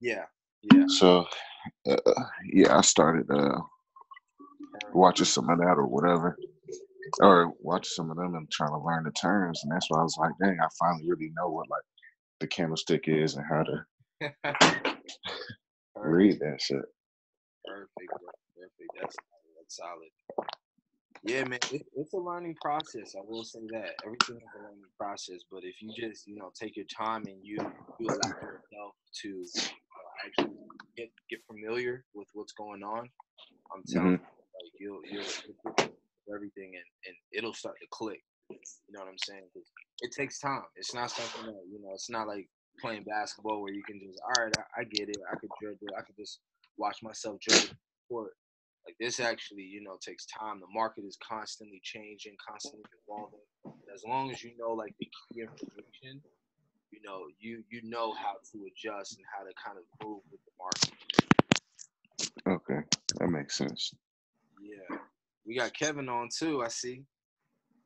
Yeah, yeah. So, yeah, I started watching some of that or whatever, or watching some of them and trying to learn the terms. And that's why I was like, dang, I finally really know what like the candlestick is and how to read that shit. Perfect, bro. Perfect. That's solid. Yeah, man, it's a learning process. I will say that everything is a learning process. But if you just, take your time and you allow yourself to actually get familiar with what's going on, I'm telling you, like you'll pick up everything and it'll start to click. You know what I'm saying? 'Cause it takes time. It's not something that it's not like playing basketball where you can just, all right, I get it. I could dribble. I could just watch myself dribble the court. Like this actually, takes time. The market is constantly changing, constantly evolving. And as long as you know like the key information, you know how to adjust and how to kind of move with the market. Okay, that makes sense. Yeah. We got Kevin on too, I see.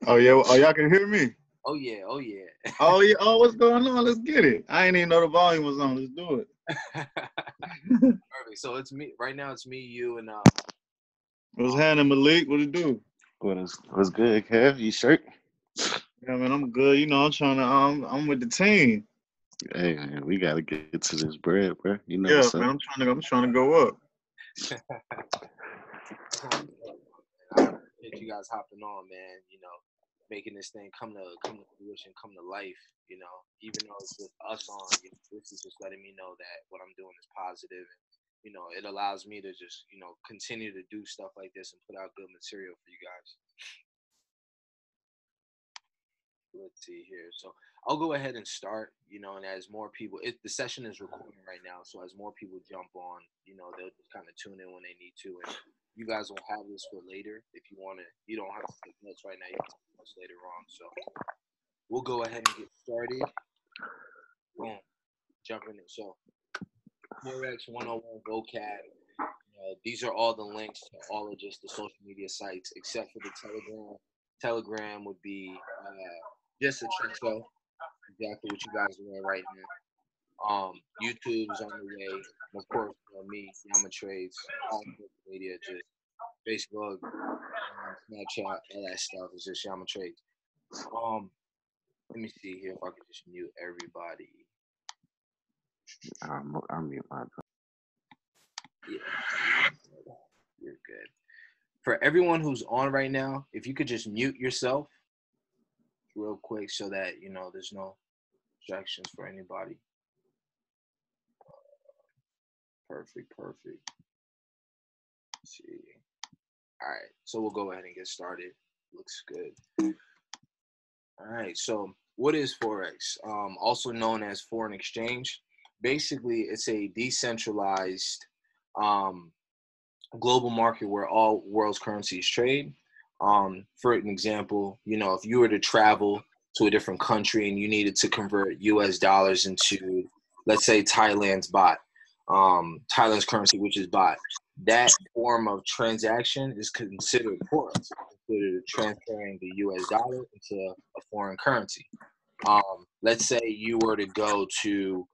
Oh yeah, oh y'all can hear me. Oh yeah, oh yeah. Oh yeah, oh what's going on? Let's get it. I ain't even know the volume was on. Let's do it. Perfect. So it's me right now. It's me, you, and What's happening, Malik? What it do? What's good, Kev? You shirt? Yeah, man, I'm good. I'm trying to. I'm with the team. Hey, man, we gotta get to this bread, bro. You know Yeah, what's man, up? I'm trying to go up. I appreciate you guys hopping on, man. Making this thing come to fruition, come to life. Even though it's with us on, this is just letting me know that what I'm doing is positive, and it allows me to just continue to do stuff like this and put out good material for you guys. Let's see here. So I'll go ahead and start, and as more people, the session is recording right now. So as more people jump on, they'll just kind of tune in when they need to. And you guys will have this for later. If you want to, you don't have to take notes right now. You can take notes later on. So we'll go ahead and get started. Boom. Jumping in. So Forex 101 vocab. These are all the links to all of just the social media sites, except for the Telegram. Telegram would be just a check show, exactly what you guys are doing right now. YouTube's on the way. Of course, me, Yama Trades, all social media, just Facebook, Snapchat, all that stuff is just Yama Trades. Let me see here if I can just mute everybody. I'll mute my. Yeah, you're good. For everyone who's on right now, if you could just mute yourself real quick so that there's no distractions for anybody. Perfect. Let's see. All right, so we'll go ahead and get started. Looks good. All right, so what is Forex? Also known as foreign exchange. Basically, it's a decentralized global market where all world's currencies trade. For an example, if you were to travel to a different country and you needed to convert US dollars into, let's say, Thailand's baht, Thailand's currency, which is baht, that form of transaction is considered Forex. It's considered transferring the US dollar into a foreign currency. Let's say you were to go to,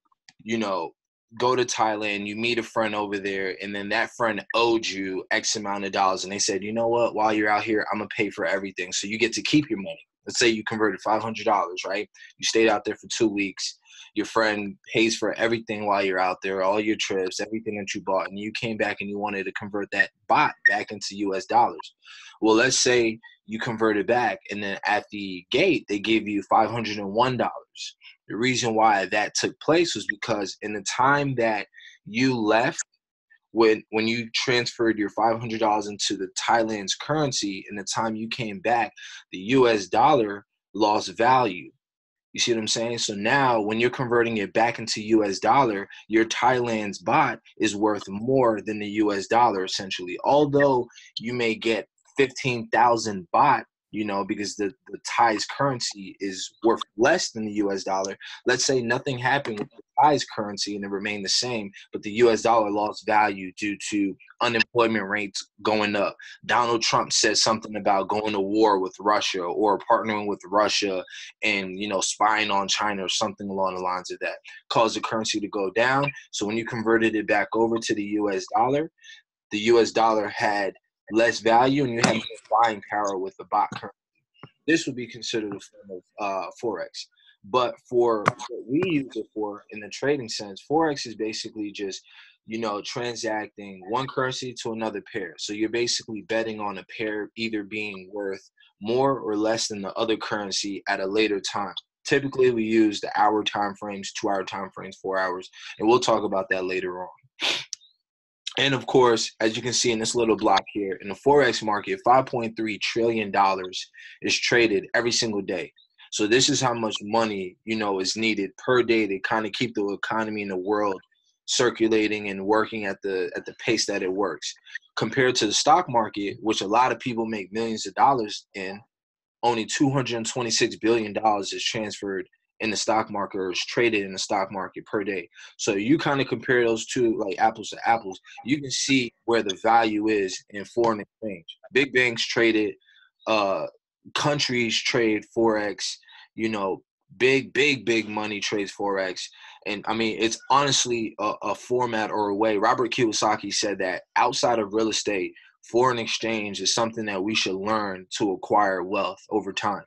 go to Thailand, you meet a friend over there, and then that friend owed you X amount of dollars, and they said, you know what, while you're out here, I'm going to pay for everything. So you get to keep your money. Let's say you converted $500, right? You stayed out there for 2 weeks. Your friend pays for everything while you're out there, all your trips, everything that you bought, and you came back and you wanted to convert that baht back into US dollars. Well, let's say you converted back, and then at the gate, they give you $501. The reason why that took place was because in the time that you left, when you transferred your $500 into the Thailand's currency, and the time you came back, the US dollar lost value. You see what I'm saying? So now when you're converting it back into US dollar, your Thailand's baht is worth more than the US dollar, essentially. Although you may get 15,000 baht, because the Thai's currency is worth less than the US dollar. Let's say nothing happened with the guy's currency and it remained the same, but the U.S. dollar lost value due to unemployment rates going up. Donald Trump said something about going to war with Russia or partnering with Russia and, spying on China or something along the lines of that, caused the currency to go down. So when you converted it back over to the U.S. dollar had less value and you had more buying power with the bot currency. This would be considered a form of Forex. But for what we use it for in the trading sense, Forex is basically just, transacting one currency to another pair. So you're basically betting on a pair either being worth more or less than the other currency at a later time. Typically, we use the hour time frames, 2-hour time frames, 4 hours, and we'll talk about that later on. And of course, as you can see in this little block here, in the Forex market, $5.3 trillion is traded every single day. So this is how much money, is needed per day to kind of keep the economy in the world circulating and working at the pace that it works. Compared to the stock market, which a lot of people make millions of dollars in, only $226 billion is transferred in the stock market or is traded in the stock market per day. So you kind of compare those two like apples to apples, you can see where the value is in foreign exchange. Big banks trade it, countries trade Forex, big money trades Forex. And I mean, it's honestly a format or a way. Robert Kiyosaki said that outside of real estate, foreign exchange is something that we should learn to acquire wealth over time.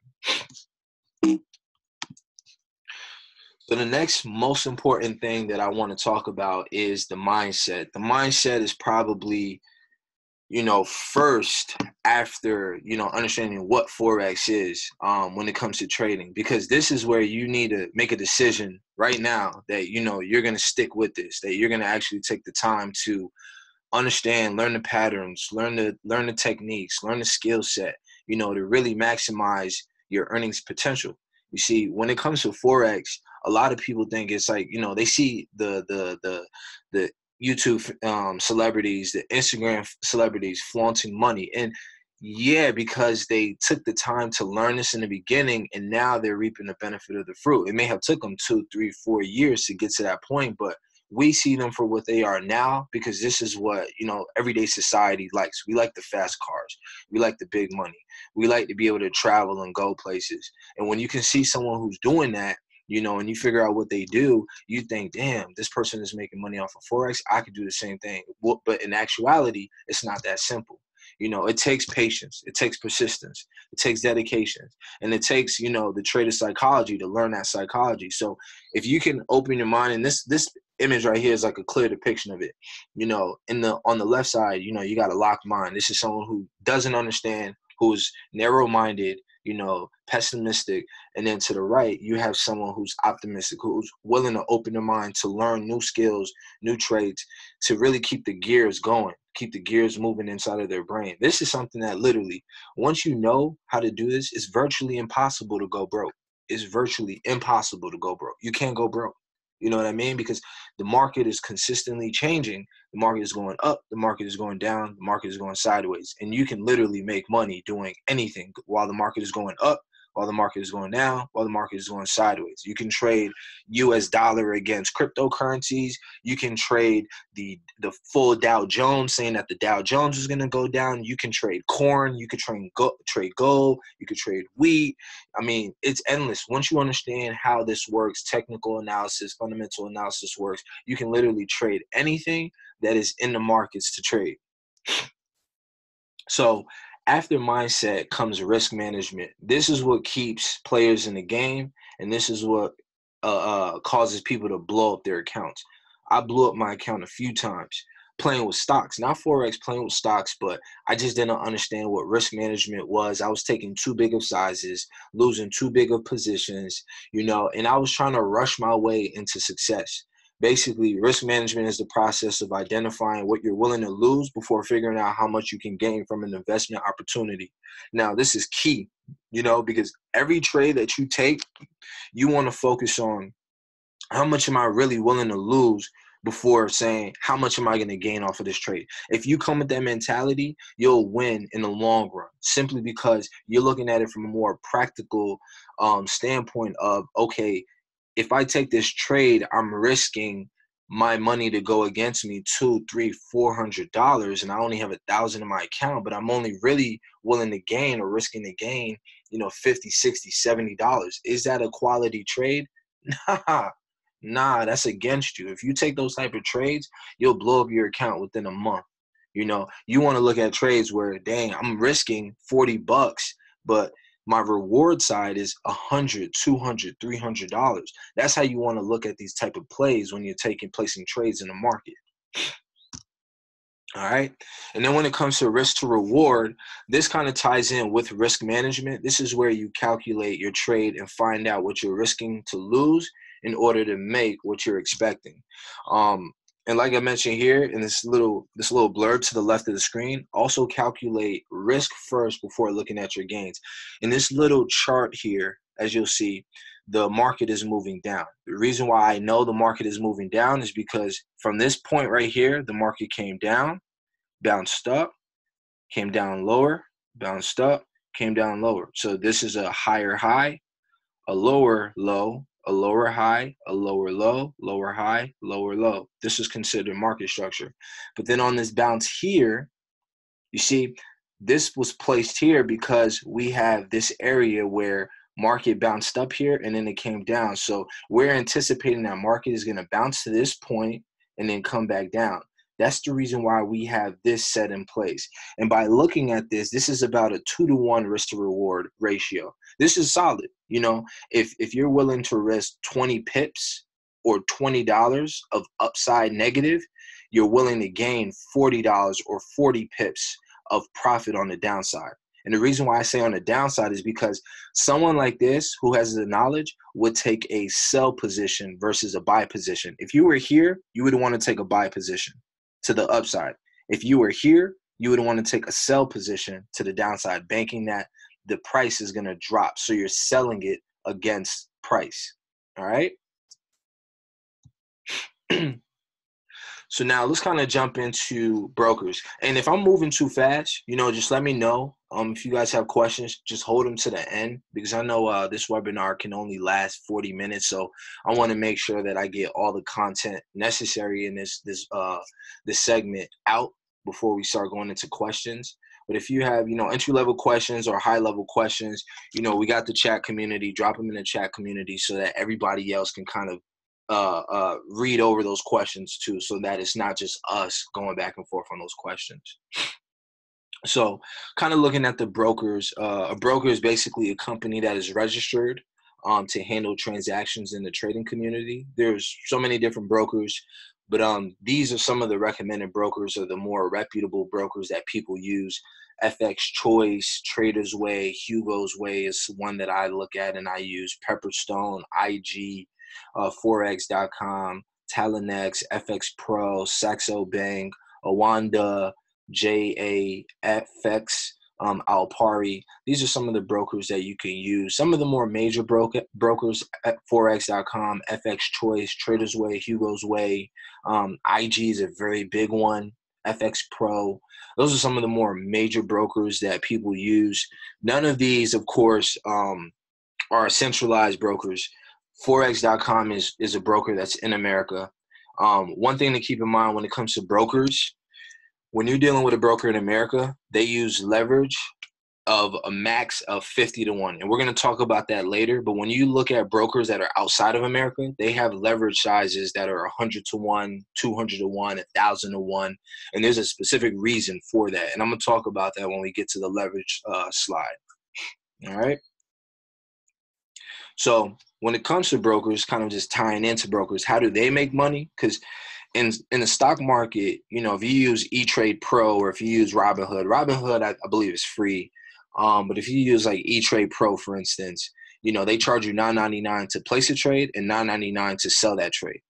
So the next most important thing that I want to talk about is the mindset. The mindset is probably, first after, understanding what Forex is when it comes to trading, because this is where you need to make a decision right now that, you're going to stick with this, that you're going to actually take the time to understand, learn the patterns, learn the techniques, learn the skill set, to really maximize your earnings potential. You see, when it comes to Forex, a lot of people think it's like, they see the YouTube celebrities, the Instagram celebrities flaunting money. And yeah, because they took the time to learn this in the beginning and now they're reaping the benefit of the fruit. It may have took them 2, 3, 4 years to get to that point, but we see them for what they are now because this is what, everyday society likes. We like the fast cars. We like the big money. We like to be able to travel and go places. And when you can see someone who's doing that, and you figure out what they do, you think, damn, this person is making money off of Forex. I could do the same thing. But in actuality, it's not that simple. It takes patience. It takes persistence. It takes dedication. And it takes, the trader psychology to learn that psychology. So if you can open your mind, and this image right here is like a clear depiction of it. On the left side, you got a locked mind. This is someone who doesn't understand, who's narrow-minded, pessimistic. And then to the right, you have someone who's optimistic, who's willing to open their mind to learn new skills, new traits, to really keep the gears going, keep the gears moving inside of their brain. This is something that literally, once you know how to do this, it's virtually impossible to go broke. It's virtually impossible to go broke. You can't go broke. You know what I mean? Because the market is consistently changing. The market is going up. The market is going down. The market is going sideways. And you can literally make money doing anything while the market is going up, while the market is going down, while the market is going sideways. You can trade US dollar against cryptocurrencies. You can trade the full Dow Jones, saying that the Dow Jones is going to go down. You can trade corn. You could trade gold. You could trade wheat. I mean, it's endless. Once you understand how this works, technical analysis, fundamental analysis works, you can literally trade anything that is in the markets to trade. So after mindset comes risk management. This is what keeps players in the game, and this is what causes people to blow up their accounts. I blew up my account a few times playing with stocks, not Forex, playing with stocks, but I just didn't understand what risk management was. I was taking too big of sizes, losing too big of positions, and I was trying to rush my way into success. Basically, risk management is the process of identifying what you're willing to lose before figuring out how much you can gain from an investment opportunity. Now, this is key, because every trade that you take, you want to focus on how much am I really willing to lose before saying how much am I going to gain off of this trade. If you come with that mentality, you'll win in the long run, simply because you're looking at it from a more practical standpoint of, okay, if I take this trade, I'm risking my money to go against me $200, $300, $400, and I only have $1,000 in my account, but I'm only really willing to gain or risking to gain, $50, $60, $70. Is that a quality trade? Nah, that's against you. If you take those type of trades, you'll blow up your account within a month. You want to look at trades where, dang, I'm risking $40, but my reward side is $100, $200, $300. That's how you want to look at these type of plays when you're placing trades in the market. All right. And then when it comes to risk to reward, this kind of ties in with risk management. This is where you calculate your trade and find out what you're risking to lose in order to make what you're expecting. And like I mentioned here in this little blurb to the left of the screen, also calculate risk first before looking at your gains. In this little chart here, as you'll see, the market is moving down. The reason why I know the market is moving down is because from this point right here, the market came down, bounced up, came down lower, bounced up, came down lower. So this is a higher high, a lower low, a lower high, a lower low, lower high, lower low. This is considered market structure. But then on this bounce here, you see, this was placed here because we have this area where market bounced up here and then it came down. So we're anticipating that market is going to bounce to this point and then come back down. That's the reason why we have this set in place. And by looking at this, this is about a 2-to-1 risk to reward ratio. This is solid. If you're willing to risk 20 pips or $20 of upside negative, you're willing to gain $40 or 40 pips of profit on the downside. And the reason why I say on the downside is because someone like this who has the knowledge would take a sell position versus a buy position. If you were here, you would want to take a buy position to the upside. If you were here, you would want to take a sell position to the downside, banking that the price is going to drop. So you're selling it against price. All right. So now let's kind of jump into brokers. And if I'm moving too fast, just let me know. If you guys have questions, just hold them to the end, because I know this webinar can only last 40 minutes. So I want to make sure that I get all the content necessary in this segment out before we start going into questions. But if you have, entry-level questions or high-level questions, we got the chat community. Drop them in the chat community so that everybody else can kind of read over those questions too, so that it's not just us going back and forth on those questions. So kind of looking at the brokers, a broker is basically a company that is registered to handle transactions in the trading community. There's so many different brokers, but these are some of the recommended brokers, or the more reputable brokers that people use. FX Choice, Trader's Way, Hugo's Way is one that I look at and I use. Pepperstone, IG, Forex.com, Talonex, FX Pro, Saxo Bank, Awanda, JAFX, Alpari. These are some of the brokers that you can use. Some of the more major brokers at Forex.com, FX Choice, Trader's Way, Hugo's Way, IG is a very big one, FX Pro. Those are some of the more major brokers that people use. None of these, of course, are centralized brokers. Forex.com is a broker that's in America. One thing to keep in mind when it comes to brokers, when you're dealing with a broker in America, they use leverage of a max of 50-to-1. And we're going to talk about that later. But when you look at brokers that are outside of America, they have leverage sizes that are 100-to-1, 200-to-1, 1,000-to-1. And there's a specific reason for that. And I'm going to talk about that when we get to the leverage slide. All right. So when it comes to brokers, kind of just tying into brokers, how do they make money? Because in the stock market, if you use E-Trade Pro or if you use Robinhood, I believe is free. But if you use like E-Trade Pro, for instance, they charge you $9.99 to place a trade and $9.99 to sell that trade.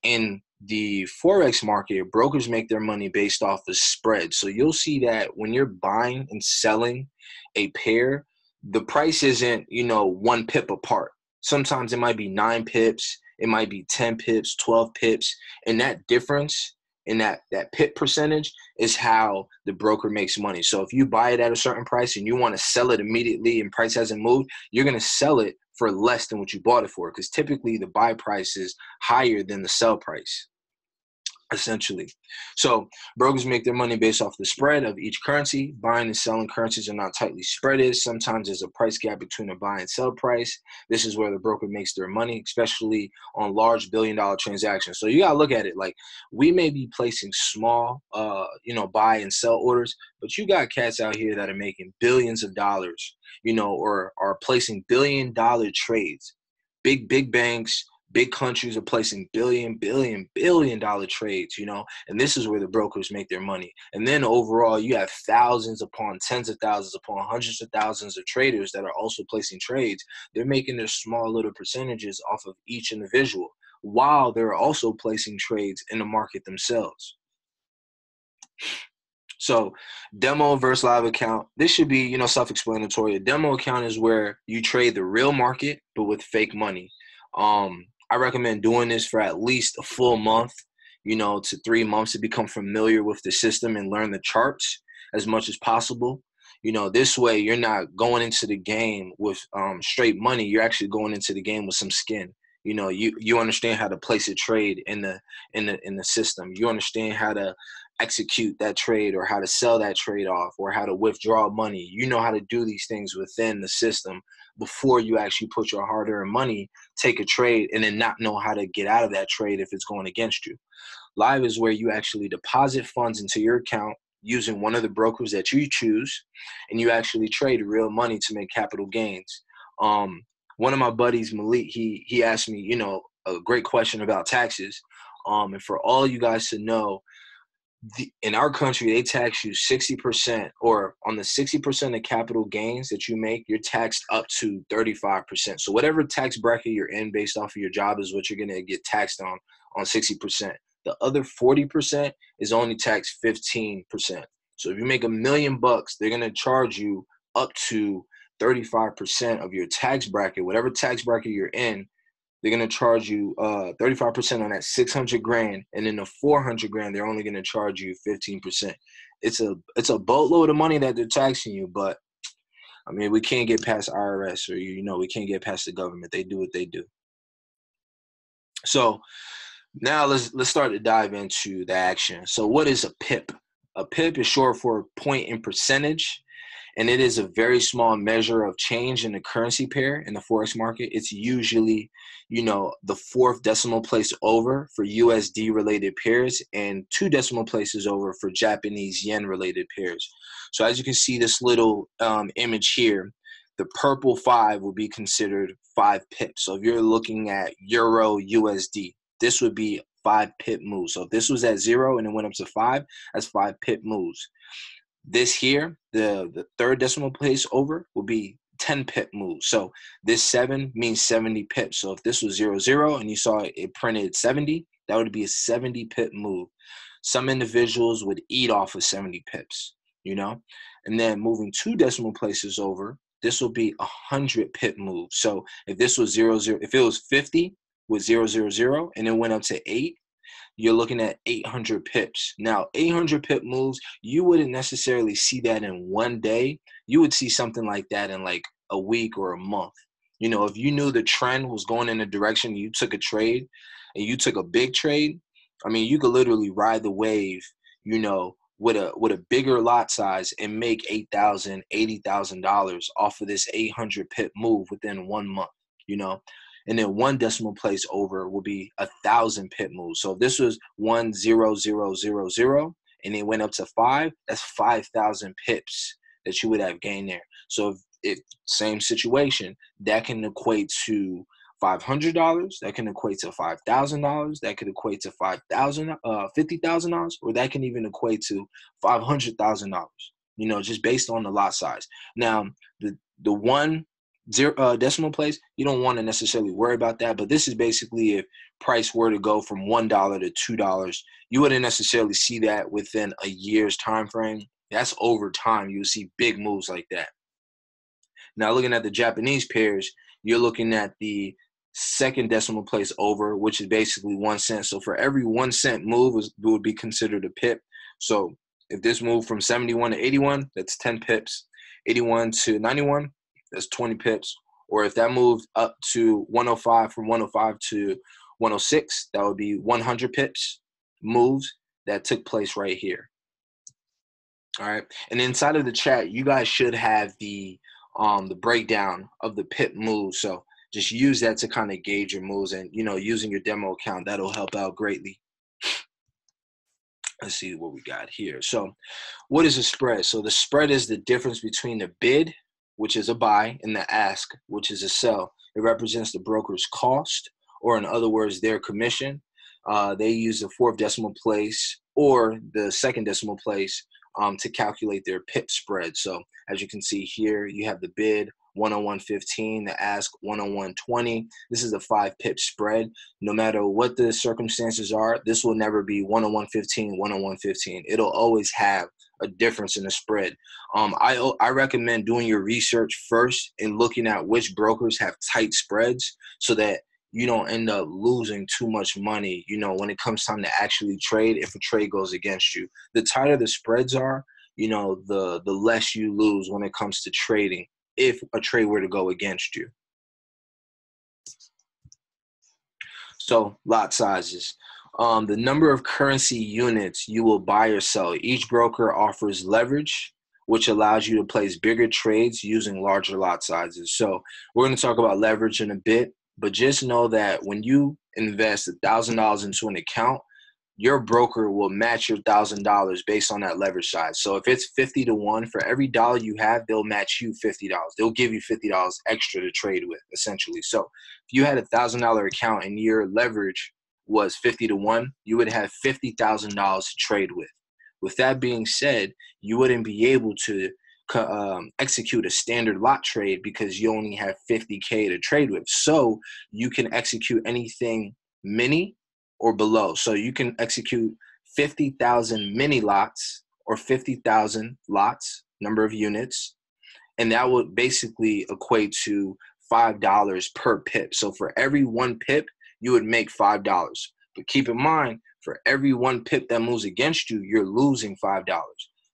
In the Forex market, brokers make their money based off the spread. So you'll see that when you're buying and selling a pair, the price isn't, 1 pip apart. Sometimes it might be 9 pips. It might be 10 pips, 12 pips. And that difference in that pip percentage is how the broker makes money. So if you buy it at a certain price and you want to sell it immediately and price hasn't moved, you're going to sell it for less than what you bought it for, because typically the buy price is higher than the sell price, essentially. So brokers make their money based off the spread of each currency. Buying and selling currencies are not tightly spreaded. Sometimes there's a price gap between a buy and sell price. This is where the broker makes their money, especially on large billion-dollar transactions. So you got to look at it like we may be placing small, buy and sell orders, but you got cats out here that are making billions of dollars, or are placing billion-dollar trades. Big banks, big countries are placing billion dollar trades, and this is where the brokers make their money. And then overall, you have thousands upon tens of thousands upon hundreds of thousands of traders that are also placing trades. They're making their small little percentages off of each individual while they're also placing trades in the market themselves. So demo versus live account, this should be, self-explanatory. A demo account is where you trade the real market, but with fake money. I recommend doing this for at least a full month, to 3 months to become familiar with the system and learn the charts as much as possible. This way you're not going into the game with straight money. You're actually going into the game with some skin. You understand how to place a trade in the system. You understand how to execute that trade or how to sell that trade off or how to withdraw money. You know how to do these things within the system before you actually put your hard-earned money, take a trade, and then not know how to get out of that trade if it's going against you. Live is where you actually deposit funds into your account using one of the brokers that you choose, and you actually trade real money to make capital gains. One of my buddies, Malik, he asked me, a great question about taxes. And for all you guys to know, in our country, they tax you 60%, or on the 60% of capital gains that you make, you're taxed up to 35%. So whatever tax bracket you're in based off of your job is what you're going to get taxed on 60%. The other 40% is only taxed 15%. So if you make $1 million, they're going to charge you up to 35% of your tax bracket, whatever tax bracket you're in. They're going to charge you 35% on that 600 grand, and then the 400 grand, they're only going to charge you 15%. It's a boatload of money that they're taxing you, but I mean, we can't get past IRS, or we can't get past the government. They do what they do. So now let's start to dive into the action. So what is a pip? A pip is short for point in percentage. And it is a very small measure of change in the currency pair in the Forex market. It's usually, the 4th decimal place over for USD related pairs and 2 decimal places over for Japanese yen related pairs. So as you can see this little image here, the purple 5 would be considered 5 pips. So if you're looking at Euro USD, this would be 5 pip moves. So if this was at 0 and it went up to 5, that's 5 pip moves. This here, the 3rd decimal place over, will be 10 pip moves. So this 7 means 70 pips. So if this was 00 and you saw it printed 70, that would be a 70 pip move. Some individuals would eat off of 70 pips, And then moving 2 decimal places over, this will be 100 pip move. So if this was 00, if it was 50 with 000 and it went up to 8, you're looking at 800 pips. Now, 800 pip moves, you wouldn't necessarily see that in one day. You would see something like that in like a week or a month. If you knew the trend was going in a direction, you took a trade and you took a big trade, I mean, you could literally ride the wave, with a bigger lot size and make $8,000, $80,000 off of this 800 pip move within 1 month, And then 1 decimal place over will be 1,000 pip moves. So if this was 1,0,0,0,0 and it went up to 5, that's 5,000 pips that you would have gained there. So if same situation, that can equate to $500, that can equate to $5,000, that could equate to $50,000, or that can even equate to $500,000. Just based on the lot size. Now, the 1 decimal place, you don't want to necessarily worry about that, but this is basically if price were to go from $1 to $2, you wouldn't necessarily see that within a year's time frame. That's over time. You'll see big moves like that. Now, looking at the Japanese pairs, you're looking at the 2nd decimal place over, which is basically 1 cent. So for every 1 cent move would be considered a pip. So if this moved from 71 to 81, that's 10 pips. 81 to 91, that's 20 pips. Or if that moved up to 105, from 105 to 106, that would be 100 pips moves that took place right here. All right. And inside of the chat, you guys should have the breakdown of the pip moves. So just use that to kind of gauge your moves, and, you know, using your demo account, that'll help out greatly. Let's see what we got here. So what is a spread? So the spread is the difference between the bid, which is a buy, and the ask, which is a sell. It represents the broker's cost, or in other words, their commission. They use the 4th decimal place or the 2nd decimal place to calculate their pip spread. So as you can see here, you have the bid 101.15, the ask 101.20. This is a 5 pip spread. No matter what the circumstances are, this will never be 101.15, 101.15. It'll always have a difference in the spread. I recommend doing your research first and looking at which brokers have tight spreads, so that you don't end up losing too much money, you know, when it comes time to actually trade, if a trade goes against you. The tighter the spreads are, you know, the less you lose when it comes to trading, if a trade were to go against you. So lot sizes. The number of currency units you will buy or sell. Each broker offers leverage, which allows you to place bigger trades using larger lot sizes. So we're going to talk about leverage in a bit, but just know that when you invest $1,000 into an account, your broker will match your $1,000 based on that leverage size. So if it's 50 to 1, for every dollar you have, they'll match you $50. They'll give you $50 extra to trade with, essentially. So if you had $1,000 account and your leverage was 50 to 1, you would have $50,000 to trade with. With that being said, you wouldn't be able to execute a standard lot trade because you only have 50K to trade with. So you can execute anything mini or below. So you can execute 50,000 mini lots or 50,000 lots, number of units, and that would basically equate to $5 per pip. So for every 1 pip, you would make $5. But keep in mind, for every 1 pip that moves against you, you're losing $5.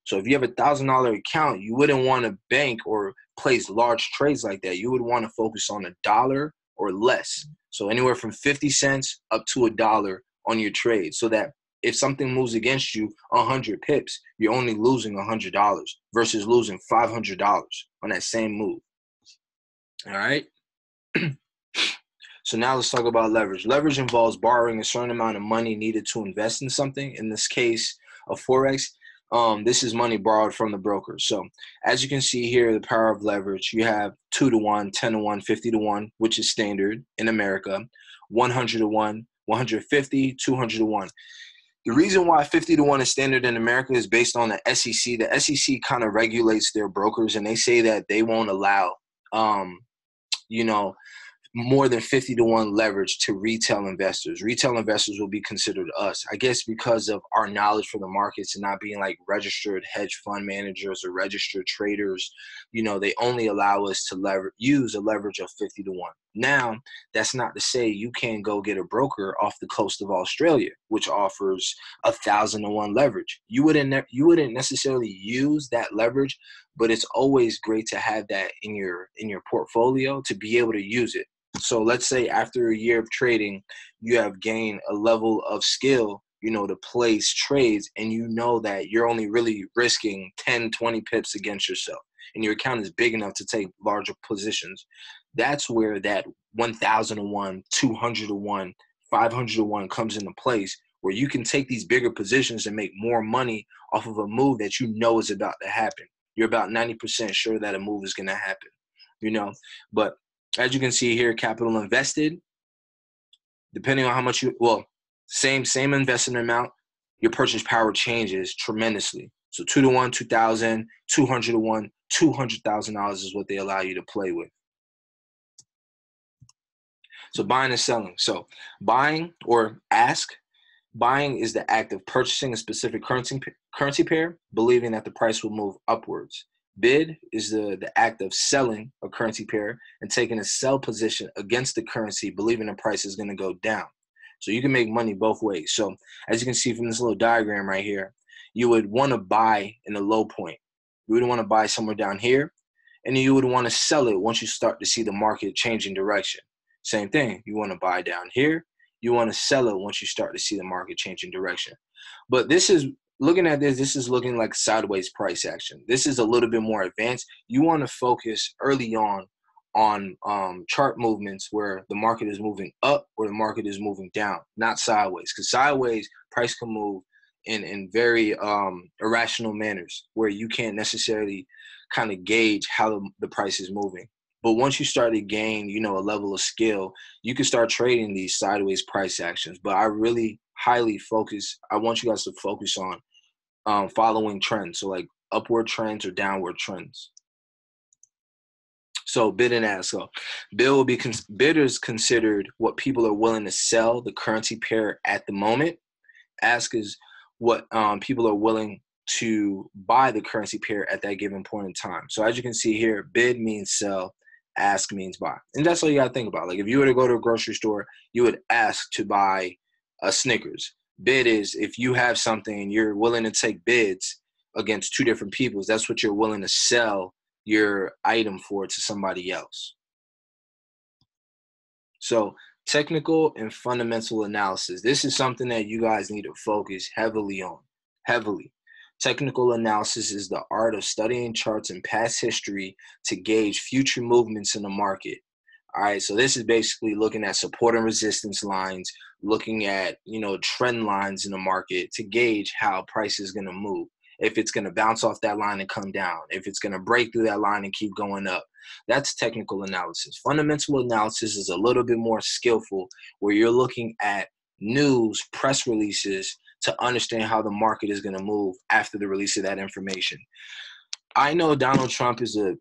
So if you have $1,000 account, you wouldn't want to bank or place large trades like that. You would want to focus on $1 or less. So anywhere from 50 cents up to $1 on your trade, so that if something moves against you 100 pips, you're only losing $100 versus losing $500 on that same move. All right. So now let's talk about leverage. Leverage involves borrowing a certain amount of money needed to invest in something. In this case of Forex, this is money borrowed from the broker. So as you can see here, the power of leverage, you have 2 to 1, 10 to 1, 50 to 1, which is standard in America, 100 to 1, 150, 200 to 1. The reason why 50 to 1 is standard in America is based on the SEC. The SEC kind of regulates their brokers, and they say that they won't allow, more than 50 to 1 leverage to retail investors. Retail investors will be considered us, I guess, because of our knowledge for the markets and not being like registered hedge fund managers or registered traders. You know, they only allow us to use a leverage of 50 to 1. Now, that's not to say you can't go get a broker off the coast of Australia, which offers 1,000 to 1 leverage. You wouldn't necessarily use that leverage, but it's always great to have that in your portfolio to be able to use it. So let's say after a year of trading, you have gained a level of skill, to place trades, and you know that you're only really risking 10, 20 pips against yourself, and your account is big enough to take larger positions. That's where that 1,000 to 1, 200 to 1, 500 to 1 comes into place, where you can take these bigger positions and make more money off of a move that you know is about to happen. You're about 90% sure that a move is going to happen, but as you can see here, capital invested, depending on how much same investment amount, your purchase power changes tremendously. So 2 to 1, 2,000, 200 to 1, $200,000 is what they allow you to play with. So buying and selling. So buying or ask. Buying is the act of purchasing a specific currency pair, believing that the price will move upwards. Bid is the act of selling a currency pair and taking a sell position against the currency, believing the price is going to go down. So you can make money both ways. So as you can see from this little diagram right here, you would want to buy in a low point. You wouldn't want to buy somewhere down here, And then you would want to sell it once you start to see the market changing direction. Same thing. You want to buy down here. You want to sell it once you start to see the market changing direction. But this is, looking at this is looking like sideways price action. This is a little bit more advanced. You want to focus early on chart movements where the market is moving up or the market is moving down, not sideways. Because sideways, price can move in very irrational manners where you can't necessarily kind of gauge how the price is moving. But once you start to gain, you know, a level of skill, you can start trading these sideways price actions. But I really highly focus, I want you guys to focus on following trends. So like upward trends or downward trends. So bid and ask. So bid is considered what people are willing to sell the currency pair at the moment. Ask is what people are willing to buy the currency pair at that given point in time. So as you can see here, bid means sell, ask means buy. And that's all you got to think about. Like if you were to go to a grocery store, you would ask to buy a Snickers. Bid is if you have something and you're willing to take bids against two different people, that's what you're willing to sell your item for to somebody else. So technical and fundamental analysis. This is something that you guys need to focus heavily on. Technical analysis is the art of studying charts and past history to gauge future movements in the market. All right, so this is basically looking at support and resistance lines, looking at, you know, trend lines in the market to gauge how price is going to move. If it's going to bounce off that line and come down, if it's going to break through that line and keep going up. That's technical analysis. Fundamental analysis is a little bit more skillful, where you're looking at news, press releases to understand how the market is going to move after the release of that information. I know Donald Trump is I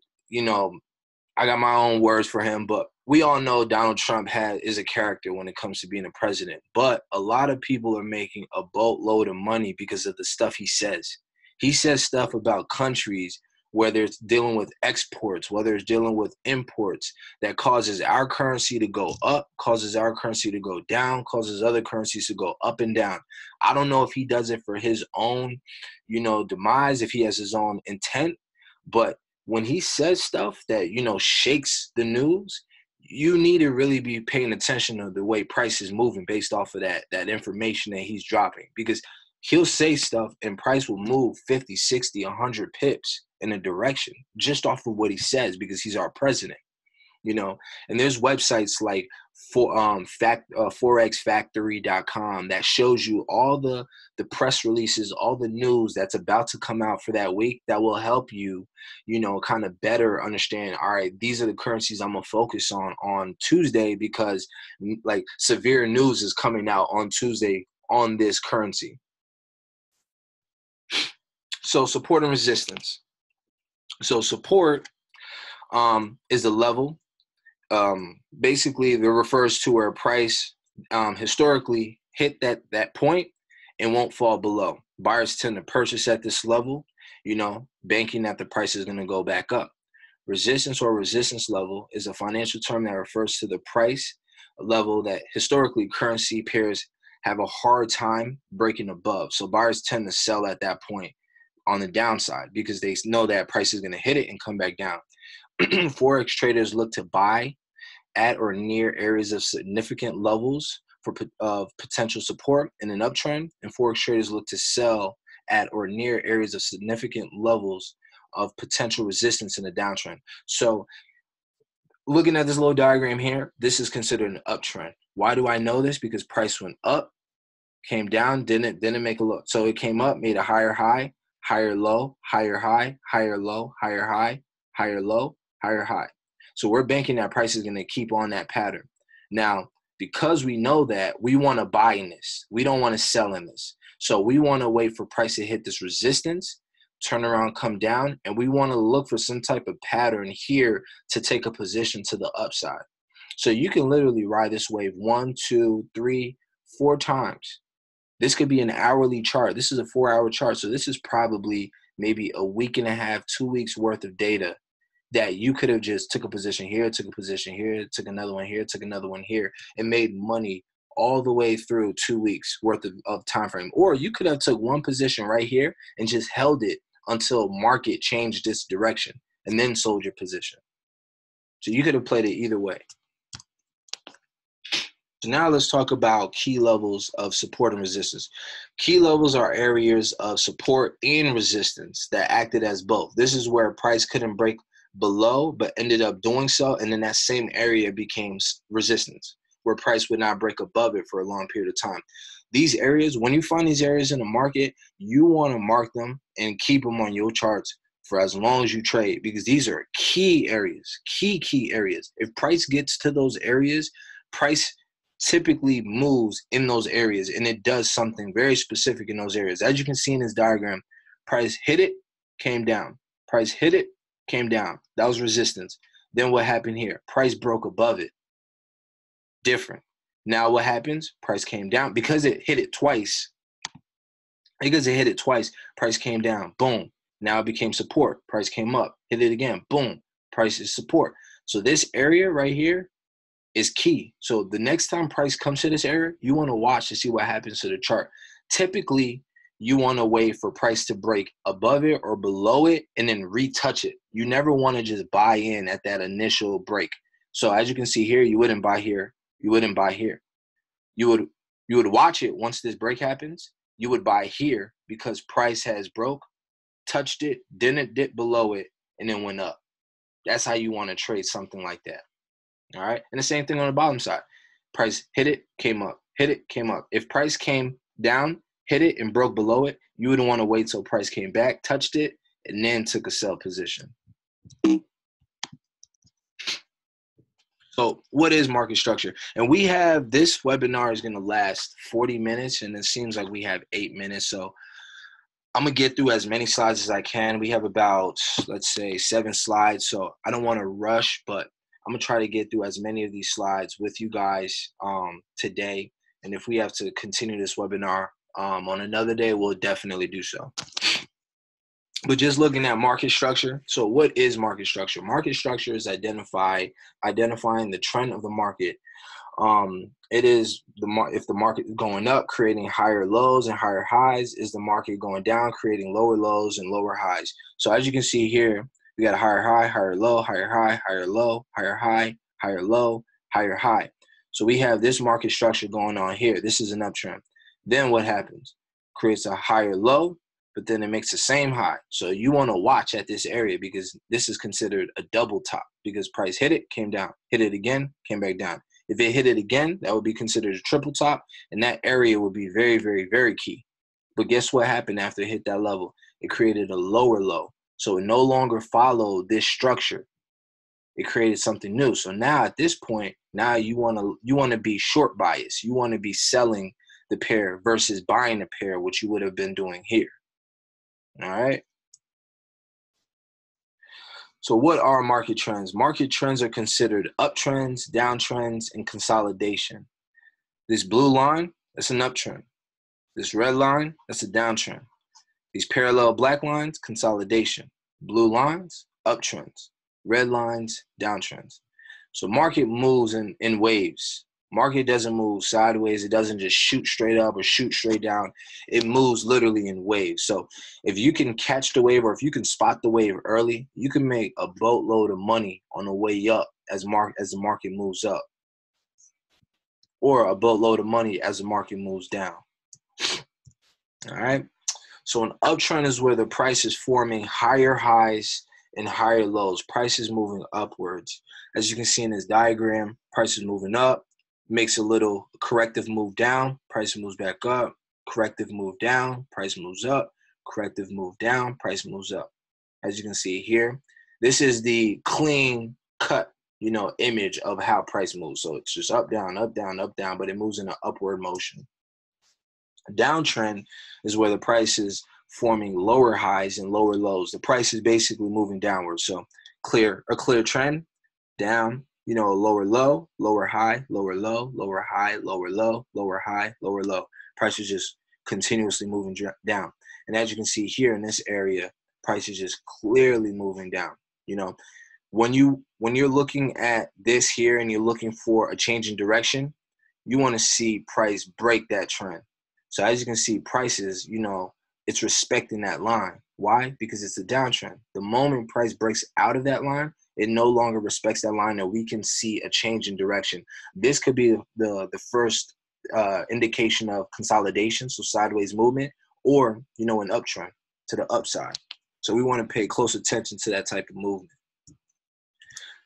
got my own words for him, but we all know Donald Trump is a character when it comes to being a president. But a lot of people are making a boatload of money because of the stuff he says. He says stuff about countries, whether it's dealing with exports, whether it's dealing with imports, that causes our currency to go up, causes our currency to go down, causes other currencies to go up and down. I don't know if he does it for his own, demise, if he has his own intent, but when he says stuff that, shakes the news, you need to really be paying attention to the way price is moving based off of that information that he's dropping, because he'll say stuff and price will move 50, 60, 100 pips in a direction just off of what he says, because he's our president, and there's websites like forexfactory.com that shows you all the press releases, all the news that's about to come out for that week that will help you, kind of better understand, all right, these are the currencies I'm going to focus on Tuesday, because like severe news is coming out on Tuesday on this currency. So support and resistance. So support is the level. Basically, it refers to where price historically hit that point and won't fall below. Buyers tend to purchase at this level, banking that the price is going to go back up. Resistance or resistance level is a financial term that refers to the price level that historically currency pairs have a hard time breaking above. So buyers tend to sell at that point on the downside because they know that price is going to hit it and come back down. Forex traders look to buy at or near areas of significant levels of potential support in an uptrend, and Forex traders look to sell at or near areas of significant levels of potential resistance in a downtrend. So looking at this little diagram here, this is considered an uptrend. Why do I know this? Because price went up, came down, didn't make a low. So it came up, made a higher high, higher low, higher high, higher low, higher high, higher low, higher high. So we're banking that price is going to keep on that pattern. Now, because we know that, we want to buy in this. We don't want to sell in this. So we want to wait for price to hit this resistance, turn around, come down, and we want to look for some type of pattern here to take a position to the upside. So you can literally ride this wave 1, 2, 3, 4 times. This could be an hourly chart. This is a 4-hour chart. So this is probably maybe a week and a half, 2 weeks worth of data that you could have just took a position here, took a position here, took another one here, took another one here, and made money all the way through 2 weeks worth of time frame. Or you could have took one position right here and just held it until market changed this direction. and then sold your position. So you could have played it either way. So now let's talk about key levels of support and resistance. Key levels are areas of support and resistance that acted as both. This is where price couldn't break below but ended up doing so, and then that same area became resistance, where price would not break above it for a long period of time. These areas, when you find these areas in the market, you want to mark them and keep them on your charts for as long as you trade, because these are key areas, key areas. If price gets to those areas, price typically moves in those areas, and it does something very specific in those areas. As you can see in this diagram, price hit it, came down. Price hit it, came down. That was resistance. Then what happened here? Price broke above it. Different. Now what happens? Price came down because it hit it twice. Price came down. Boom. Now it became support. Price came up. Hit it again. Boom. Price is support. So this area right here is key. So the next time price comes to this area, you want to watch to see what happens to the chart. Typically, you want to wait for price to break above it or below it and then retouch it. You never want to just buy in at that initial break. So as you can see here, you wouldn't buy here. You wouldn't buy here. You would watch it once this break happens. You would buy here because price has broke, touched it, didn't dip below it, and then went up. That's how you want to trade something like that. All right. And the same thing on the bottom side. Price hit it, came up, hit it, came up. If price came down, hit it, and broke below it, you wouldn't want to wait till price came back, touched it, and then took a sell position. So what is market structure? And we have, this webinar is going to last 40 minutes, and it seems like we have 8 minutes. So I'm going to get through as many slides as I can. We have about, let's say, 7 slides. So I don't want to rush, but I'm going to try to get through as many of these slides with you guys today. And if we have to continue this webinar on another day, we'll definitely do so. But just looking at market structure. So what is market structure? Market structure is identifying the trend of the market. It is if the market is going up, creating higher lows and higher highs. Is the market going down, creating lower lows and lower highs? So as you can see here, we got a higher high, higher low, higher high, higher low, higher high, higher low, higher high. So we have this market structure going on here. This is an uptrend. Then what happens? Creates a higher low, but then it makes the same high. So you want to watch at this area because this is considered a double top because price hit it, came down, hit it again, came back down. If it hit it again, that would be considered a triple top, and that area would be very, very, very key. But guess what happened after it hit that level? It created a lower low. So it no longer followed this structure. It created something new. So now at this point, now you want to be short bias. You want to be selling the pair versus buying the pair, which you would have been doing here. All right. So what are market trends? Market trends are considered uptrends, downtrends, and consolidation. This blue line, that's an uptrend. This red line, that's a downtrend. These parallel black lines, consolidation. Blue lines, uptrends. Red lines, downtrends. So market moves in waves. Market doesn't move sideways. It doesn't just shoot straight up or shoot straight down. It moves literally in waves. So if you can catch the wave or if you can spot the wave early, you can make a boatload of money on the way up as the market moves up, or a boatload of money as the market moves down. All right. So an uptrend is where the price is forming higher highs and higher lows. Price is moving upwards. As you can see in this diagram, price is moving up, makes a little corrective move down, price moves back up, corrective move down, price moves up, corrective move down, price moves up. As you can see here, this is the clean cut, image of how price moves. So it's just up, down, up, down, up, down, but it moves in an upward motion. A downtrend is where the price is forming lower highs and lower lows. The price is basically moving downward. So a clear trend, down, a lower low, lower high, lower low, lower high, lower low, lower high, lower low. Price is just continuously moving down. And as you can see here in this area, price is just clearly moving down. When you're looking at this here and you're looking for a change in direction, you want to see price break that trend. So as you can see, prices, it's respecting that line. Why? Because it's a downtrend. The moment price breaks out of that line, it no longer respects that line, and we can see a change in direction. This could be the first indication of consolidation, so sideways movement, or, you know, an uptrend to the upside. So we want to pay close attention to that type of movement.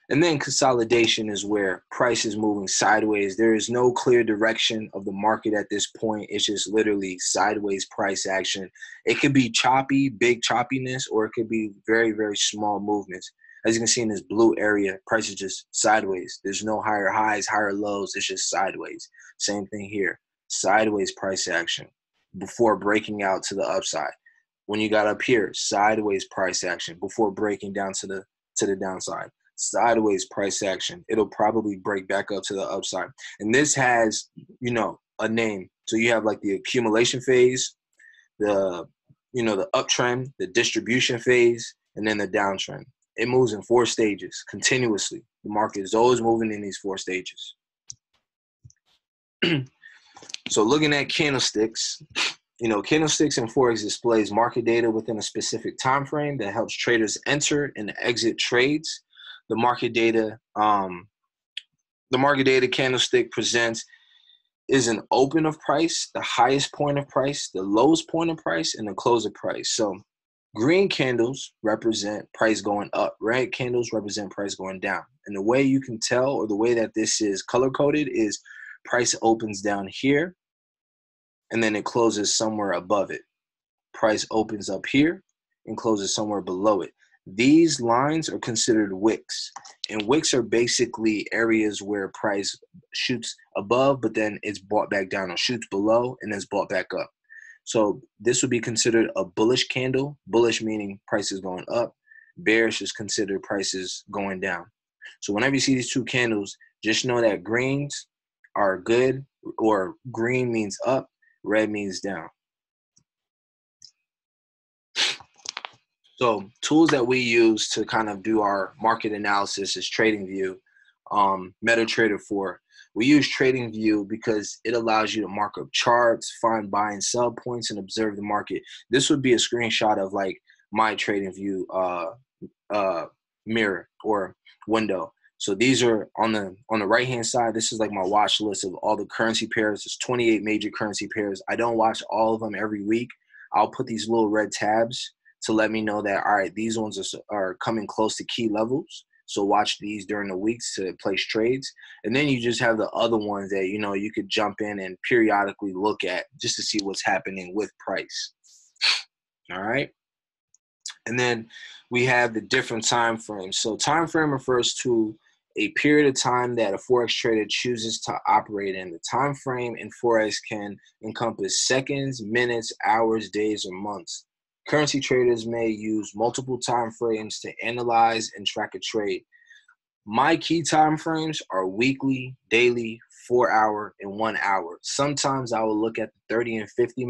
And then consolidation is where price is moving sideways. There is no clear direction of the market at this point. It's just literally sideways price action. It could be choppy, big choppiness, or it could be very, very small movements. As you can see in this blue area, price is just sideways. There's no higher highs, higher lows. It's just sideways. Same thing here. Sideways price action before breaking out to the upside. When you got up here, sideways price action before breaking down to the downside. Sideways price action. It'll probably break back up to the upside. And this has, you know, a name. So you have like the accumulation phase, the uptrend, the distribution phase, and then the downtrend. It moves in 4 stages continuously. The market is always moving in these 4 stages. So looking at candlesticks, you know, candlesticks and Forex displays market data within a specific time frame that helps traders enter and exit trades. The market data candlestick presents is an open of price, the highest point of price, the lowest point of price, and the close of price. So green candles represent price going up. Red candles represent price going down. And the way you can tell, or the way that this is color-coded, is price opens down here, and then it closes somewhere above it. Price opens up here and closes somewhere below it. These lines are considered wicks, and wicks are basically areas where price shoots above, but then it's bought back down, or shoots below and then it's bought back up. So this would be considered a bullish candle. Bullish meaning price is going up. Bearish is considered prices going down. So whenever you see these 2 candles, just know that greens are good, or green means up, red means down. So tools that we use to kind of do our market analysis is Tradingview, MetaTrader 4. We use Tradingview because it allows you to mark up charts, find buy and sell points, and observe the market. This would be a screenshot of like my Tradingview mirror or window. So these are on the right-hand side. This is like my watch list of all the currency pairs. There's 28 major currency pairs. I don't watch all of them every week. I'll put these little red tabs to let me know that, all right, these ones are coming close to key levels. So watch these during the weeks to place trades. And then you just have the other ones that, you know, you could jump in and periodically look at just to see what's happening with price. All right. And then we have the different time frames. So time frame refers to a period of time that a Forex trader chooses to operate in. The time frame in Forex can encompass seconds, minutes, hours, days, or months. Currency traders may use multiple time frames to analyze and track a trade. My key time frames are weekly, daily, 4-hour, and 1 hour. Sometimes I will look at the 30 and 15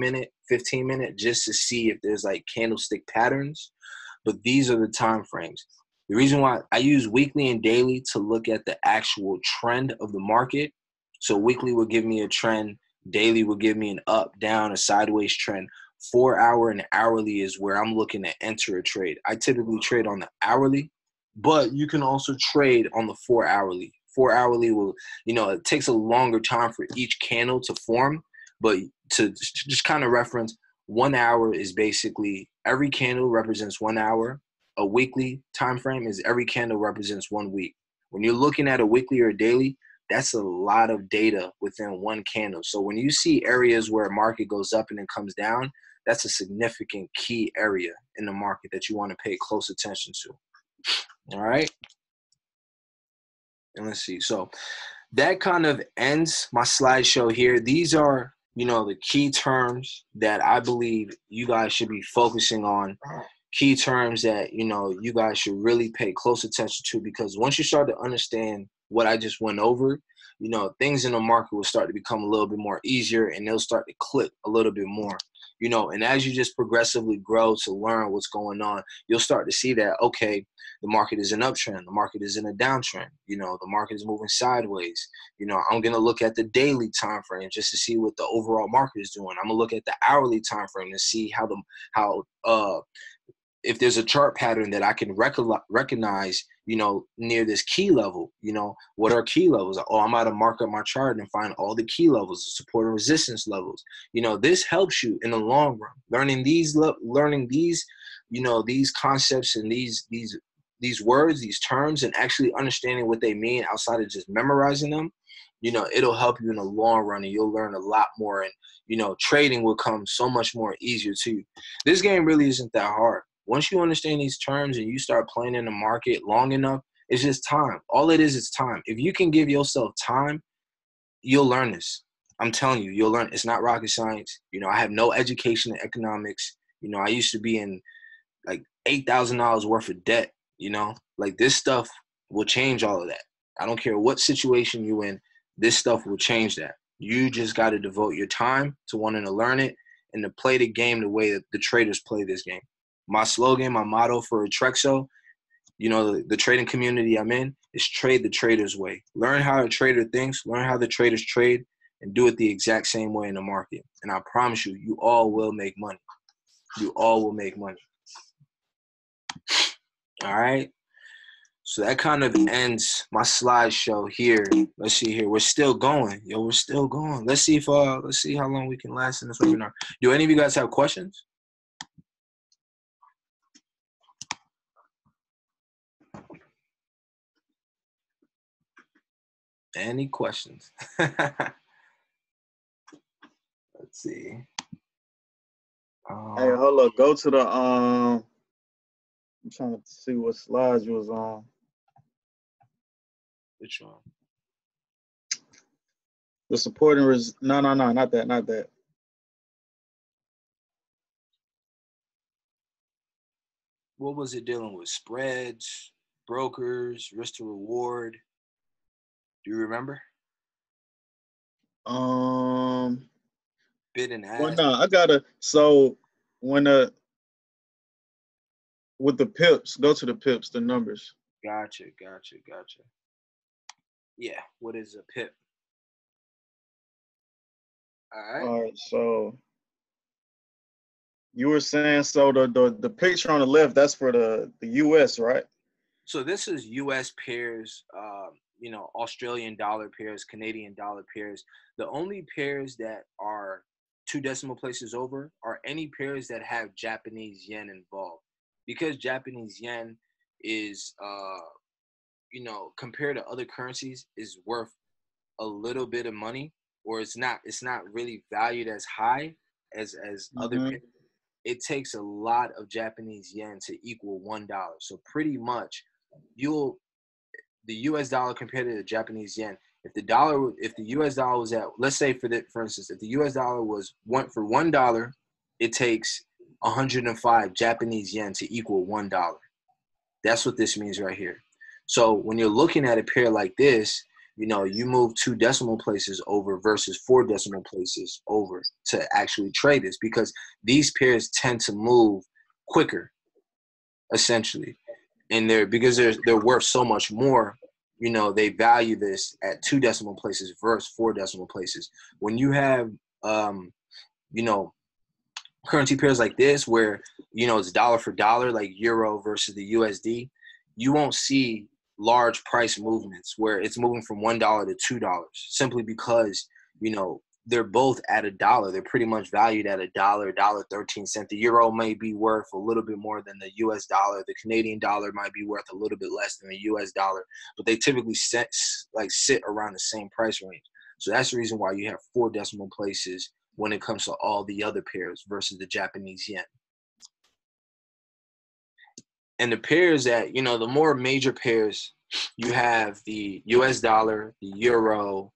minute just to see if there's like candlestick patterns, but these are the time frames. The reason why I use weekly and daily to look at the actual trend of the market. So weekly will give me a trend, daily will give me an up, down, a sideways trend. 4-hour and hourly is where I'm looking to enter a trade. I typically trade on the hourly, but you can also trade on the 4-hourly. 4-hourly will, you know, it takes a longer time for each candle to form, but to just kind of reference, 1 hour is basically every candle represents 1 hour. A weekly time frame is every candle represents 1 week. When you're looking at a weekly or a daily, that's a lot of data within one candle. So when you see areas where a market goes up and then comes down, that's a significant key area in the market that you want to pay close attention to. All right. And let's see. So that kind of ends my slideshow here. These are, you know, the key terms that I believe you guys should be focusing on. Key terms that, you know, you guys should really pay close attention to, because once you start to understand what I just went over, you know, things in the market will start to become a little bit more easier, and they'll start to click a little bit more. you know, and as you just progressively grow to learn what's going on, you'll start to see that, okay, the market is an uptrend, the market is in a downtrend, you know, the market is moving sideways. You know, I'm going to look at the daily time frame just to see what the overall market is doing. I'm going to look at the hourly time frame to see if there's a chart pattern that I can recognize, you know, near this key level. You know, what are key levels? Oh, I'm about to mark up my chart and find all the key levels, the support and resistance levels. You know, this helps you in the long run. Learning these, you know, these concepts and these words, these terms, and actually understanding what they mean outside of just memorizing them, you know, it'll help you in the long run, and you'll learn a lot more. And, you know, trading will come so much more easier to you. This game really isn't that hard. Once you understand these terms and you start playing in the market long enough, it's just time. All it is time. If you can give yourself time, you'll learn this. I'm telling you, you'll learn. It's not rocket science. You know, I have no education in economics. You know, I used to be in like $8,000 worth of debt, you know. Like, this stuff will change all of that. I don't care what situation you're in. This stuff will change that. You just got to devote your time to wanting to learn it and to play the game the way that the traders play this game. My slogan, my motto for Trexo, you know, the trading community I'm in, is trade the trader's way. Learn how a trader thinks, learn how the traders trade, and do it the exact same way in the market. And I promise you, you all will make money. You all will make money. All right? So that kind of ends my slideshow here. Let's see here. We're still going. Yo, we're still going. Let's see how long we can last in this webinar. Do any of you guys have questions? Any questions? Let's see. Hey, hold up. Go to the I'm trying to see what slides you was on. Which one? The support and no, not that. What was it dealing with? Spreads, brokers, risk to reward. Do you remember? Bid and ask. Well, no, I gotta. So when with the pips, go to the pips, the numbers. Gotcha. Yeah. What is a pip? All right. So you were saying, so the picture on the left, that's for the U.S., right? So this is U.S. pairs, you know, Australian dollar pairs, Canadian dollar pairs. The only pairs that are 2 decimal places over are any pairs that have Japanese yen involved, because Japanese yen is, you know, compared to other currencies, is worth a little bit of money, or it's not really valued as high as other pairs. It takes a lot of Japanese yen to equal $1. So pretty much, the U.S. dollar compared to the Japanese yen, if the U.S. dollar was at, let's say for instance, if the U.S. dollar went for $1, it takes 105 Japanese yen to equal $1. That's what this means right here. So when you're looking at a pair like this, you know, you move 2 decimal places over versus 4 decimal places over to actually trade this, because these pairs tend to move quicker, essentially. And because they're worth so much more, you know, they value this at 2 decimal places versus 4 decimal places. When you have, you know, currency pairs like this, where, you know, it's dollar for dollar, like euro versus the USD, you won't see large price movements where it's moving from $1 to $2, simply because, you know, they're both at $1. They're pretty much valued at $1.13. The euro may be worth a little bit more than the US dollar. The Canadian dollar might be worth a little bit less than the US dollar, but they typically sit around the same price range. So that's the reason why you have 4 decimal places when it comes to all the other pairs versus the Japanese yen. And the pairs that, you know, the more major pairs, you have the US dollar, the euro,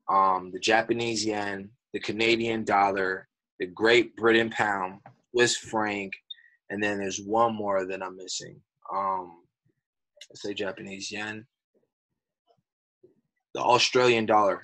the Japanese yen, the Canadian dollar, the Great Britain pound, Swiss franc, and then there's one more that I'm missing. Let's say Japanese yen. The Australian dollar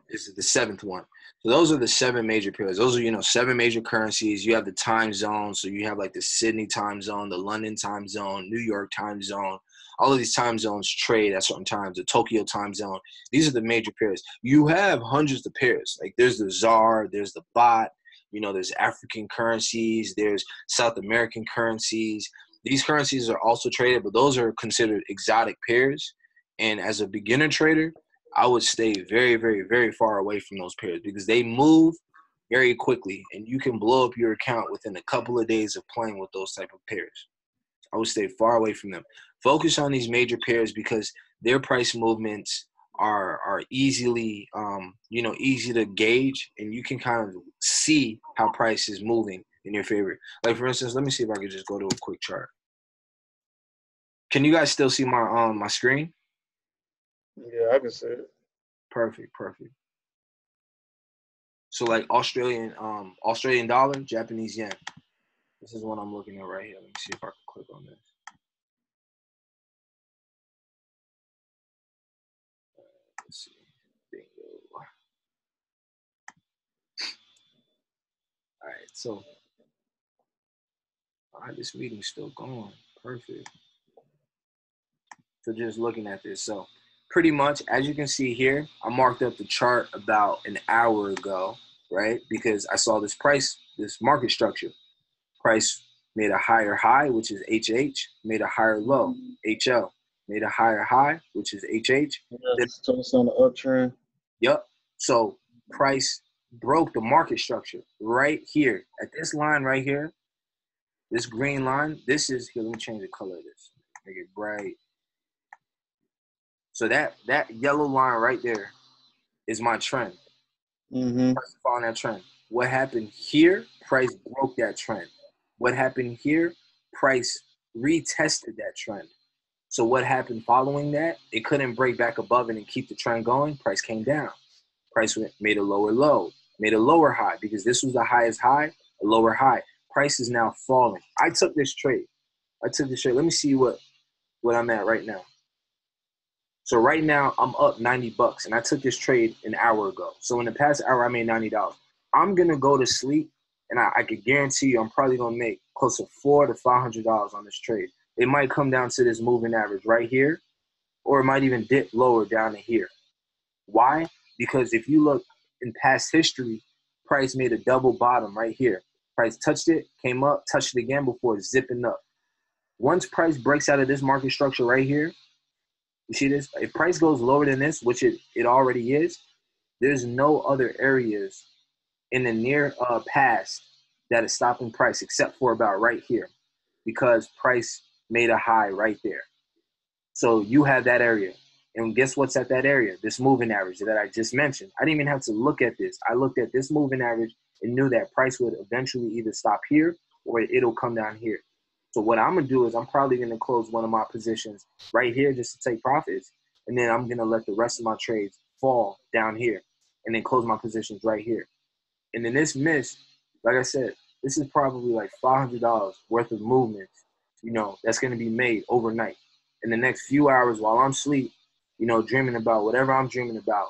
is the seventh one. So those are the seven major pairs. Those are, seven major currencies. You have the time zone. So you have like the Sydney time zone, the London time zone, New York time zone. All of these time zones trade at certain times. The Tokyo time zone. These are the major pairs. You have hundreds of pairs. Like there's the ZAR, there's the baht, there's African currencies, there's South American currencies. These currencies are also traded, but those are considered exotic pairs. And as a beginner trader, I would stay very, very, very far away from those pairs because they move very quickly and you can blow up your account within a couple of days of playing with those type of pairs. I would stay far away from them. Focus on these major pairs because their price movements are easily, easy to gauge, and you can kind of see how price is moving in your favor. Like for instance, let me see if I can just go to a quick chart. Can you guys still see my screen? Yeah, I can see it. Perfect. So like Australian dollar, Japanese yen. This is what I'm looking at right here. Let me see if I can click on this. Let's see. Bingo. All right, so this meeting's still going. Perfect. So just looking at this. So pretty much, as you can see here, I marked up the chart about an hour ago, right? Because I saw this market structure. Price made a higher high, which is HH, made a higher low, HL, made a higher high, which is HH. Yeah, so it's on the uptrend. Yep. So price broke the market structure right here at this line right here. This green line, this is here. Let me change the color of this. Make it bright. So that yellow line right there is my trend. Mm-hmm. Price following that trend. What happened here? Price broke that trend. What happened here? Price retested that trend. So what happened following that? It couldn't break back above it and keep the trend going. Price came down. Price made a lower low, made a lower high because this was the highest high, a lower high. Price is now falling. I took this trade. Let me see what I'm at right now. So right now I'm up $90 and I took this trade an hour ago. So in the past hour I made $90. I'm gonna go to sleep and I could guarantee you I'm probably gonna make close to $400 to $500 on this trade. It might come down to this moving average right here, or it might even dip lower down to here. Why? Because if you look in past history, price made a double bottom right here. Price touched it, came up, touched it again before zipping up. Once price breaks out of this market structure right here, you see this? If price goes lower than this, which it already is, there's no other areas in the near past that is stopping price except for about right here because price made a high right there. So you have that area. And guess what's at that area? This moving average that I just mentioned. I didn't even have to look at this. I looked at this moving average and knew that price would eventually either stop here or it'll come down here. So what I'm going to do is I'm probably going to close one of my positions right here just to take profits. And then I'm going to let the rest of my trades fall down here and then close my positions right here. And in this miss, like I said, this is probably like $500 worth of movements, that's going to be made overnight. In the next few hours while I'm asleep, dreaming about whatever I'm dreaming about,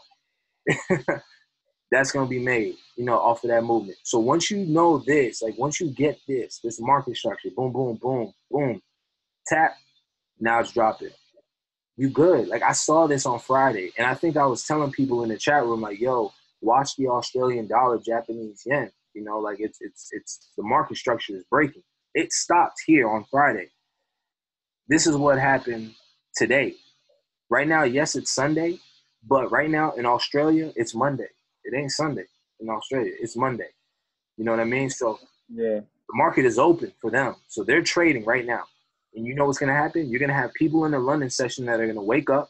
that's going to be made, off of that movement. So once you know this, like once you get this market structure, boom, boom, boom, boom, tap, now it's dropping. You good. Like I saw this on Friday, and I think I was telling people in the chat room, like, yo, watch the Australian dollar, Japanese yen. Like it's the market structure is breaking. It stopped here on Friday. This is what happened today. Right now, yes, it's Sunday, but right now in Australia, it's Monday. It ain't Sunday in Australia. It's Monday. You know what I mean? So yeah, the market is open for them. So they're trading right now. And you know what's going to happen? You're going to have people in the London session that are going to wake up,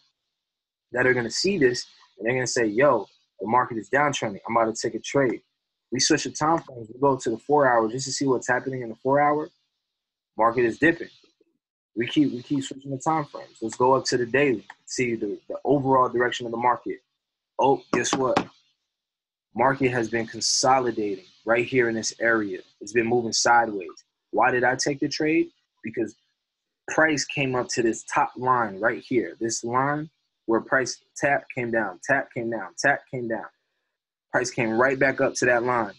that are going to see this, and they're going to say, yo, the market is downtrending. I'm about to take a trade. We switch the time frames. We go to the 4 hour just to see what's happening in the 4 hour. Market is dipping. We keep switching the time frames. Let's go up to the daily, see the overall direction of the market. Oh, guess what? Market has been consolidating right here in this area. It's been moving sideways. Why did I take the trade? Because price came up to this top line right here. This line where price tap, came down, tap, came down, tap, came down. Price came right back up to that line.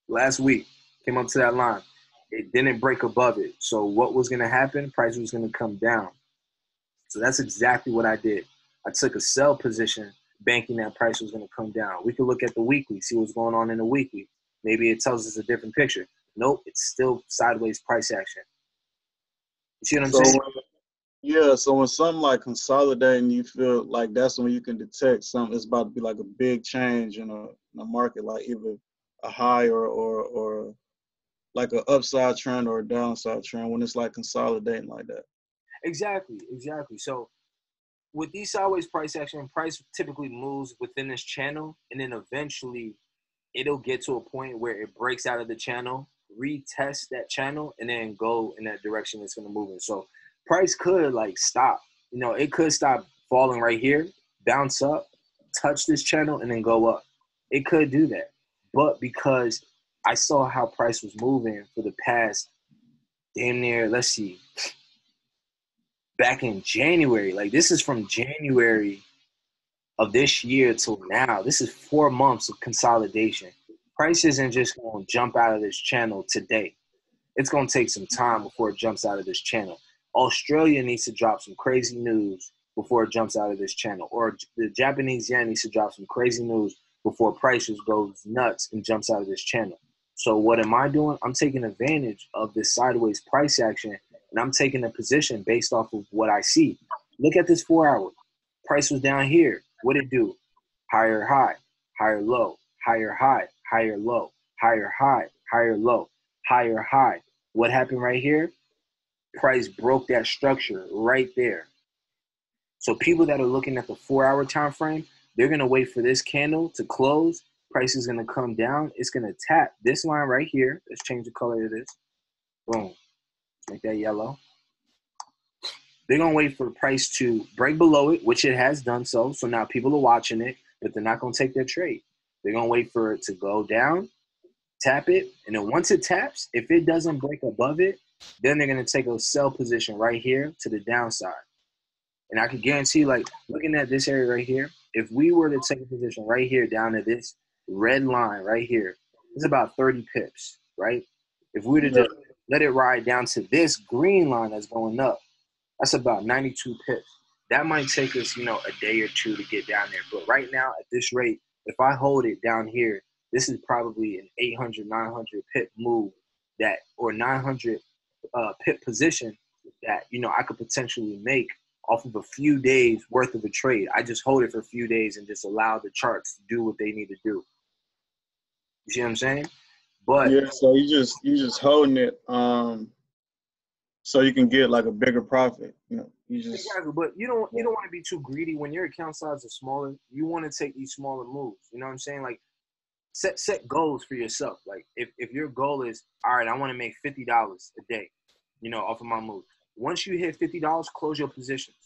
Last week, came up to that line. It didn't break above it. So what was going to happen? Price was going to come down. So that's exactly what I did. I took a sell position, banking that price was going to come down. We could look at the weekly, see what's going on in the weekly. Maybe it tells us a different picture. Nope, it's still sideways price action. You see what I'm saying? Yeah, so when something like consolidating, you feel like that's when you can detect something. It's about to be like a big change in a market, like either a high or like an upside trend or a downside trend when it's like consolidating like that. Exactly. So with these sideways price action, price typically moves within this channel, and then eventually it'll get to a point where it breaks out of the channel, retest that channel, and then go in that direction it's going to move in. So price could like stop. You know, it could stop falling right here, bounce up, touch this channel, and then go up. It could do that. But because I saw how price was moving for the past damn near, let's see, back in January, like this is from January of this year till now. This is 4 months of consolidation. Price isn't just going to jump out of this channel today. It's going to take some time before it jumps out of this channel. Australia needs to drop some crazy news before it jumps out of this channel. Or the Japanese yen needs to drop some crazy news before prices goes nuts and jumps out of this channel. So what am I doing? I'm taking advantage of this sideways price action, and I'm taking a position based off of what I see. Look at this 4 hour. Price was down here. What did it do? Higher high, higher low, higher high, higher low, higher high, higher low, higher high. What happened right here? Price broke that structure right there. So people that are looking at the 4 hour time frame, they're going to wait for this candle to close. Price is going to come down. It's going to tap this line right here. Let's change the color of this. Boom. Make that yellow. They're going to wait for the price to break below it, which it has done so. So now people are watching it, but they're not going to take their trade. They're going to wait for it to go down, tap it, and then once it taps, if it doesn't break above it, then they're going to take a sell position right here to the downside. And I can guarantee, like, looking at this area right here, if we were to take a position right here down to this red line right here, it's about 30 pips, right? If we were to just let it ride down to this green line that's going up, that's about 92 pips. That might take us, a day or two to get down there. But right now, at this rate, if I hold it down here, this is probably an 800, 900 pip move that, or 900 pip position that, I could potentially make off of a few days worth of a trade. I just hold it for a few days and just allow the charts to do what they need to do. You see what I'm saying? But yeah, so you just holding it so you can get like a bigger profit. You just exactly. But you don't want to be too greedy. When your account size is smaller, you want to take these smaller moves. You know what I'm saying? Like set goals for yourself. Like if your goal is, all right, I want to make $50 a day, off of my move. Once you hit $50, close your positions.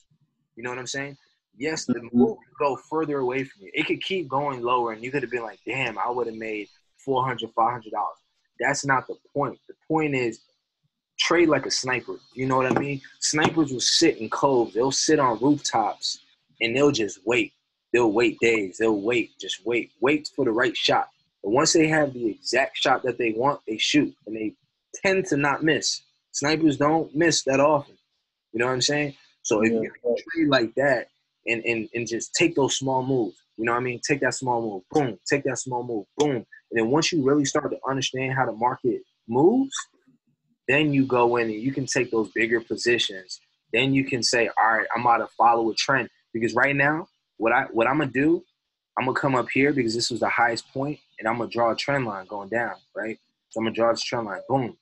You know what I'm saying? Yes, the move could go further away from you. It could keep going lower, and you could have been like, damn, I would have made $400, $500. That's not the point. The point is trade like a sniper. You know what I mean? Snipers will sit in coves. They'll sit on rooftops, and they'll just wait. They'll wait days. They'll wait, just wait. Wait for the right shot. But once they have the exact shot that they want, they shoot, and they tend to not miss. Snipers don't miss that often. You know what I'm saying? So if you can trade like that and just take those small moves, you know what I mean? Take that small move, boom. Take that small move, boom. And then once you really start to understand how the market moves, then you go in and you can take those bigger positions. Then you can say, all right, I'm about to follow a trend. Because right now, what I'm going to do, I'm going to come up here because this was the highest point, and I'm going to draw a trend line going down, right? So I'm going to draw this trend line, boom.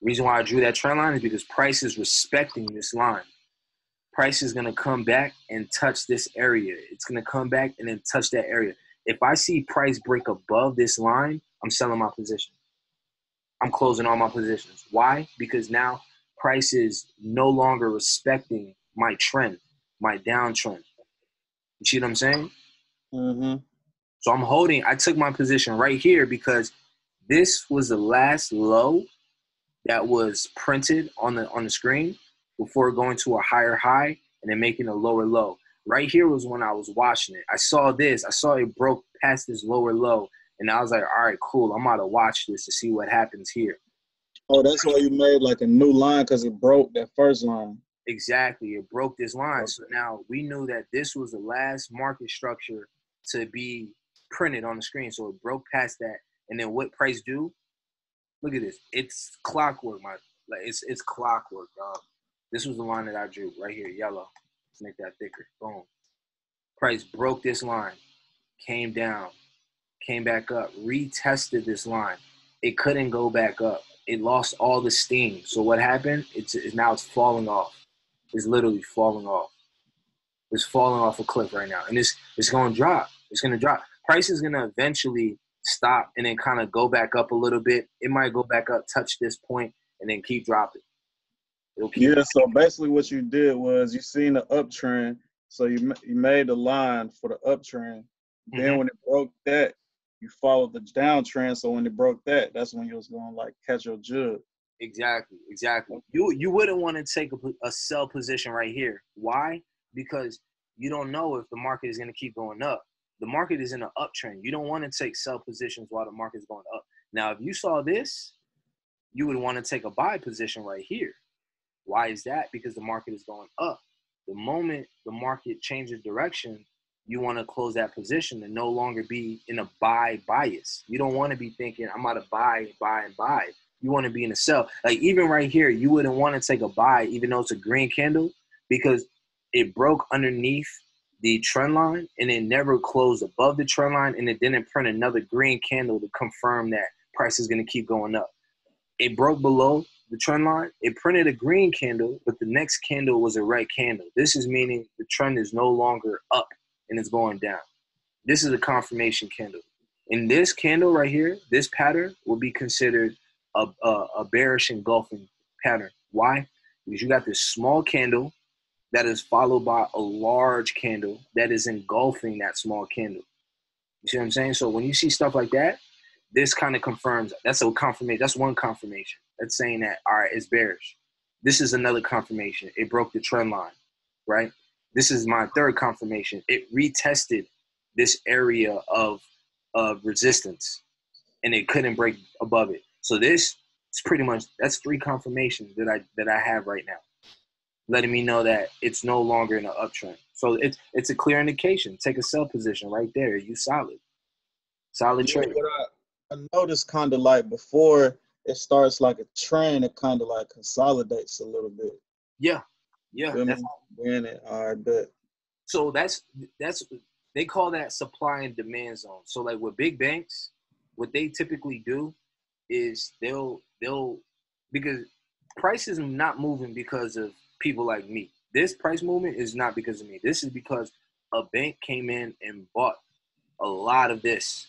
The reason why I drew that trend line is because price is respecting this line. Price is going to come back and touch this area. It's going to come back and then touch that area. If I see price break above this line, I'm selling my position. I'm closing all my positions. Why? Because now price is no longer respecting my trend, my downtrend. You see what I'm saying? Mm-hmm. So I'm holding. I took my position right here because this was the last low that was printed on the screen before going to a higher high. and then making a lower low. Right here was when I was watching it. I saw this. I saw it broke past this lower low, and I was like, all right, cool. I'm about to watch this to see what happens here. Oh, that's why you made like a new line, because it broke that first line. Exactly. It broke this line. So now we knew that this was the last market structure to be printed on the screen. So it broke past that. And then what price do? Look at this. It's clockwork, it's clockwork, dog. This was the line that I drew right here, yellow. Let's make that thicker. Boom. Price broke this line, came down, came back up, retested this line. It couldn't go back up. It lost all the steam. So what happened? Now it's falling off. It's literally falling off. It's falling off a cliff right now. And it's going to drop. It's going to drop. Price is going to eventually stop and then kind of go back up a little bit. It might go back up, touch this point, and then keep dropping. Yeah, so basically what you did was you seen the uptrend. So you made the line for the uptrend. Then when it broke that, you followed the downtrend. So when it broke that, that's when you was going to like catch your jug. Exactly. You wouldn't want to take a sell position right here. Why? Because you don't know if the market is going to keep going up. The market is in an uptrend. You don't want to take sell positions while the market is going up. Now, if you saw this, you would want to take a buy position right here. Why is that? Because the market is going up. The moment the market changes direction, you want to close that position and no longer be in a buy bias. You don't want to be thinking, I'm about to buy. You want to be in a sell. Like even right here, you wouldn't want to take a buy, even though it's a green candle, because it broke underneath the trend line and it never closed above the trend line, and it didn't print another green candle to confirm that price is going to keep going up. It broke below the trend line. It printed a green candle, but the next candle was a red candle. This is meaning the trend is no longer up and it's going down. This is a confirmation candle. In this candle right here, this pattern will be considered a bearish engulfing pattern. Why? Because you got this small candle that is followed by a large candle that is engulfing that small candle. You see what I'm saying? So when you see stuff like that, this kind of confirms. That's a confirmation. That's one confirmation. That's saying that, all right, it's bearish. This is another confirmation. It broke the trend line, right? This is my third confirmation. It retested this area of resistance, and it couldn't break above it. So this is pretty much, that's three confirmations that I have right now, letting me know that it's no longer in an uptrend. So it's a clear indication. Take a sell position right there. You solid trade. I noticed kind of like before it starts like a trend, it kind of like consolidates a little bit. Yeah. All right, bet. So that's they call that supply and demand zone. So like with big banks, what they typically do is they'll because price is not moving because of people like me. This price movement is not because of me. This is because a bank came in and bought a lot of this,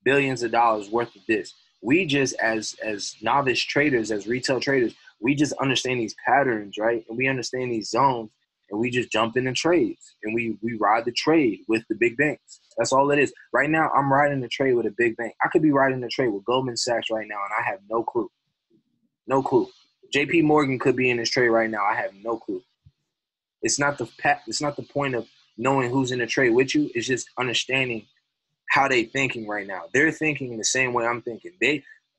billions of dollars worth of this. We just as novice traders, as retail traders, we just understand these patterns, right? And we understand these zones, and we just jump in the trades, and we ride the trade with the big banks. That's all it is. Right now, I'm riding the trade with a big bank. I could be riding the trade with Goldman Sachs right now, and I have no clue. No clue. JP Morgan could be in this trade right now. I have no clue. It's not the point of knowing who's in the trade with you. It's just understanding how they thinking right now. They're thinking the same way I'm thinking.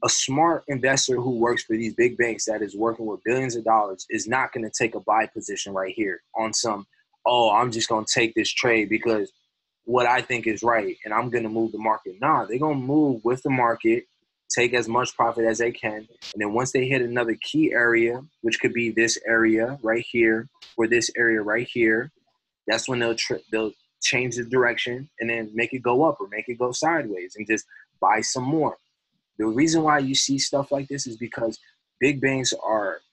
A smart investor who works for these big banks that is working with billions of dollars is not going to take a buy position right here on some, I'm just going to take this trade because what I think is right and I'm going to move the market. Nah, they're going to move with the market, take as much profit as they can. And then once they hit another key area, which could be this area right here or this area right here, that's when they'll change the direction and then make it go up or make it go sideways and just buy some more. The reason why you see stuff like this is because big banks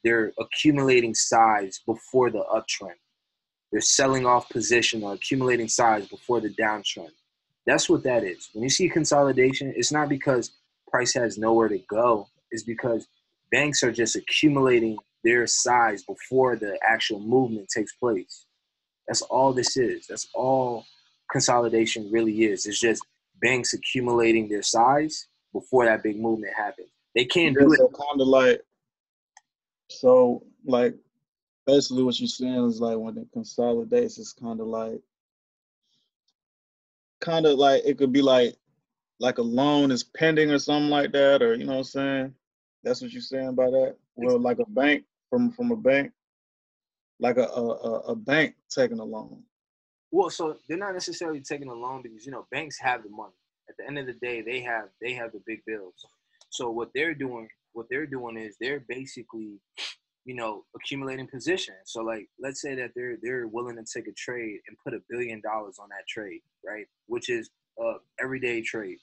they're accumulating size before the uptrend. They're selling off position or accumulating size before the downtrend. That's what that is. When you see consolidation, it's not because price has nowhere to go. It's because banks are just accumulating their size before the actual movement takes place. That's all this is. That's all consolidation really is. It's just banks accumulating their size before that big movement happens. They can't do it. So kind of like, basically what you're saying is like when it consolidates, it's kind of like it could be like a loan is pending or something like that, or you know what I'm saying? That's what you're saying by that? Well, like a bank from a bank, like a bank taking a loan. Well, so they're not necessarily taking a loan because banks have the money. At the end of the day, they have the big bills. So what they're doing is they're basically accumulating position. So like, let's say that they're willing to take a trade and put $1 billion on that trade, right? Which is a everyday trade.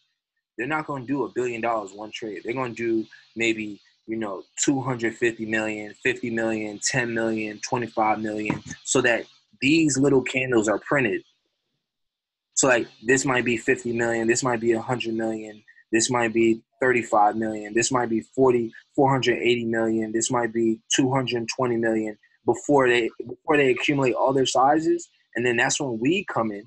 They're not going to do $1 billion one trade. They're going to do maybe 250 million, 50 million, 10 million, 25 million, so that these little candles are printed. So like this might be 50 million, this might be 100 million, this might be 35 million, this might be 480 million, this might be 220 million before they accumulate all their sizes. And then that's when we come in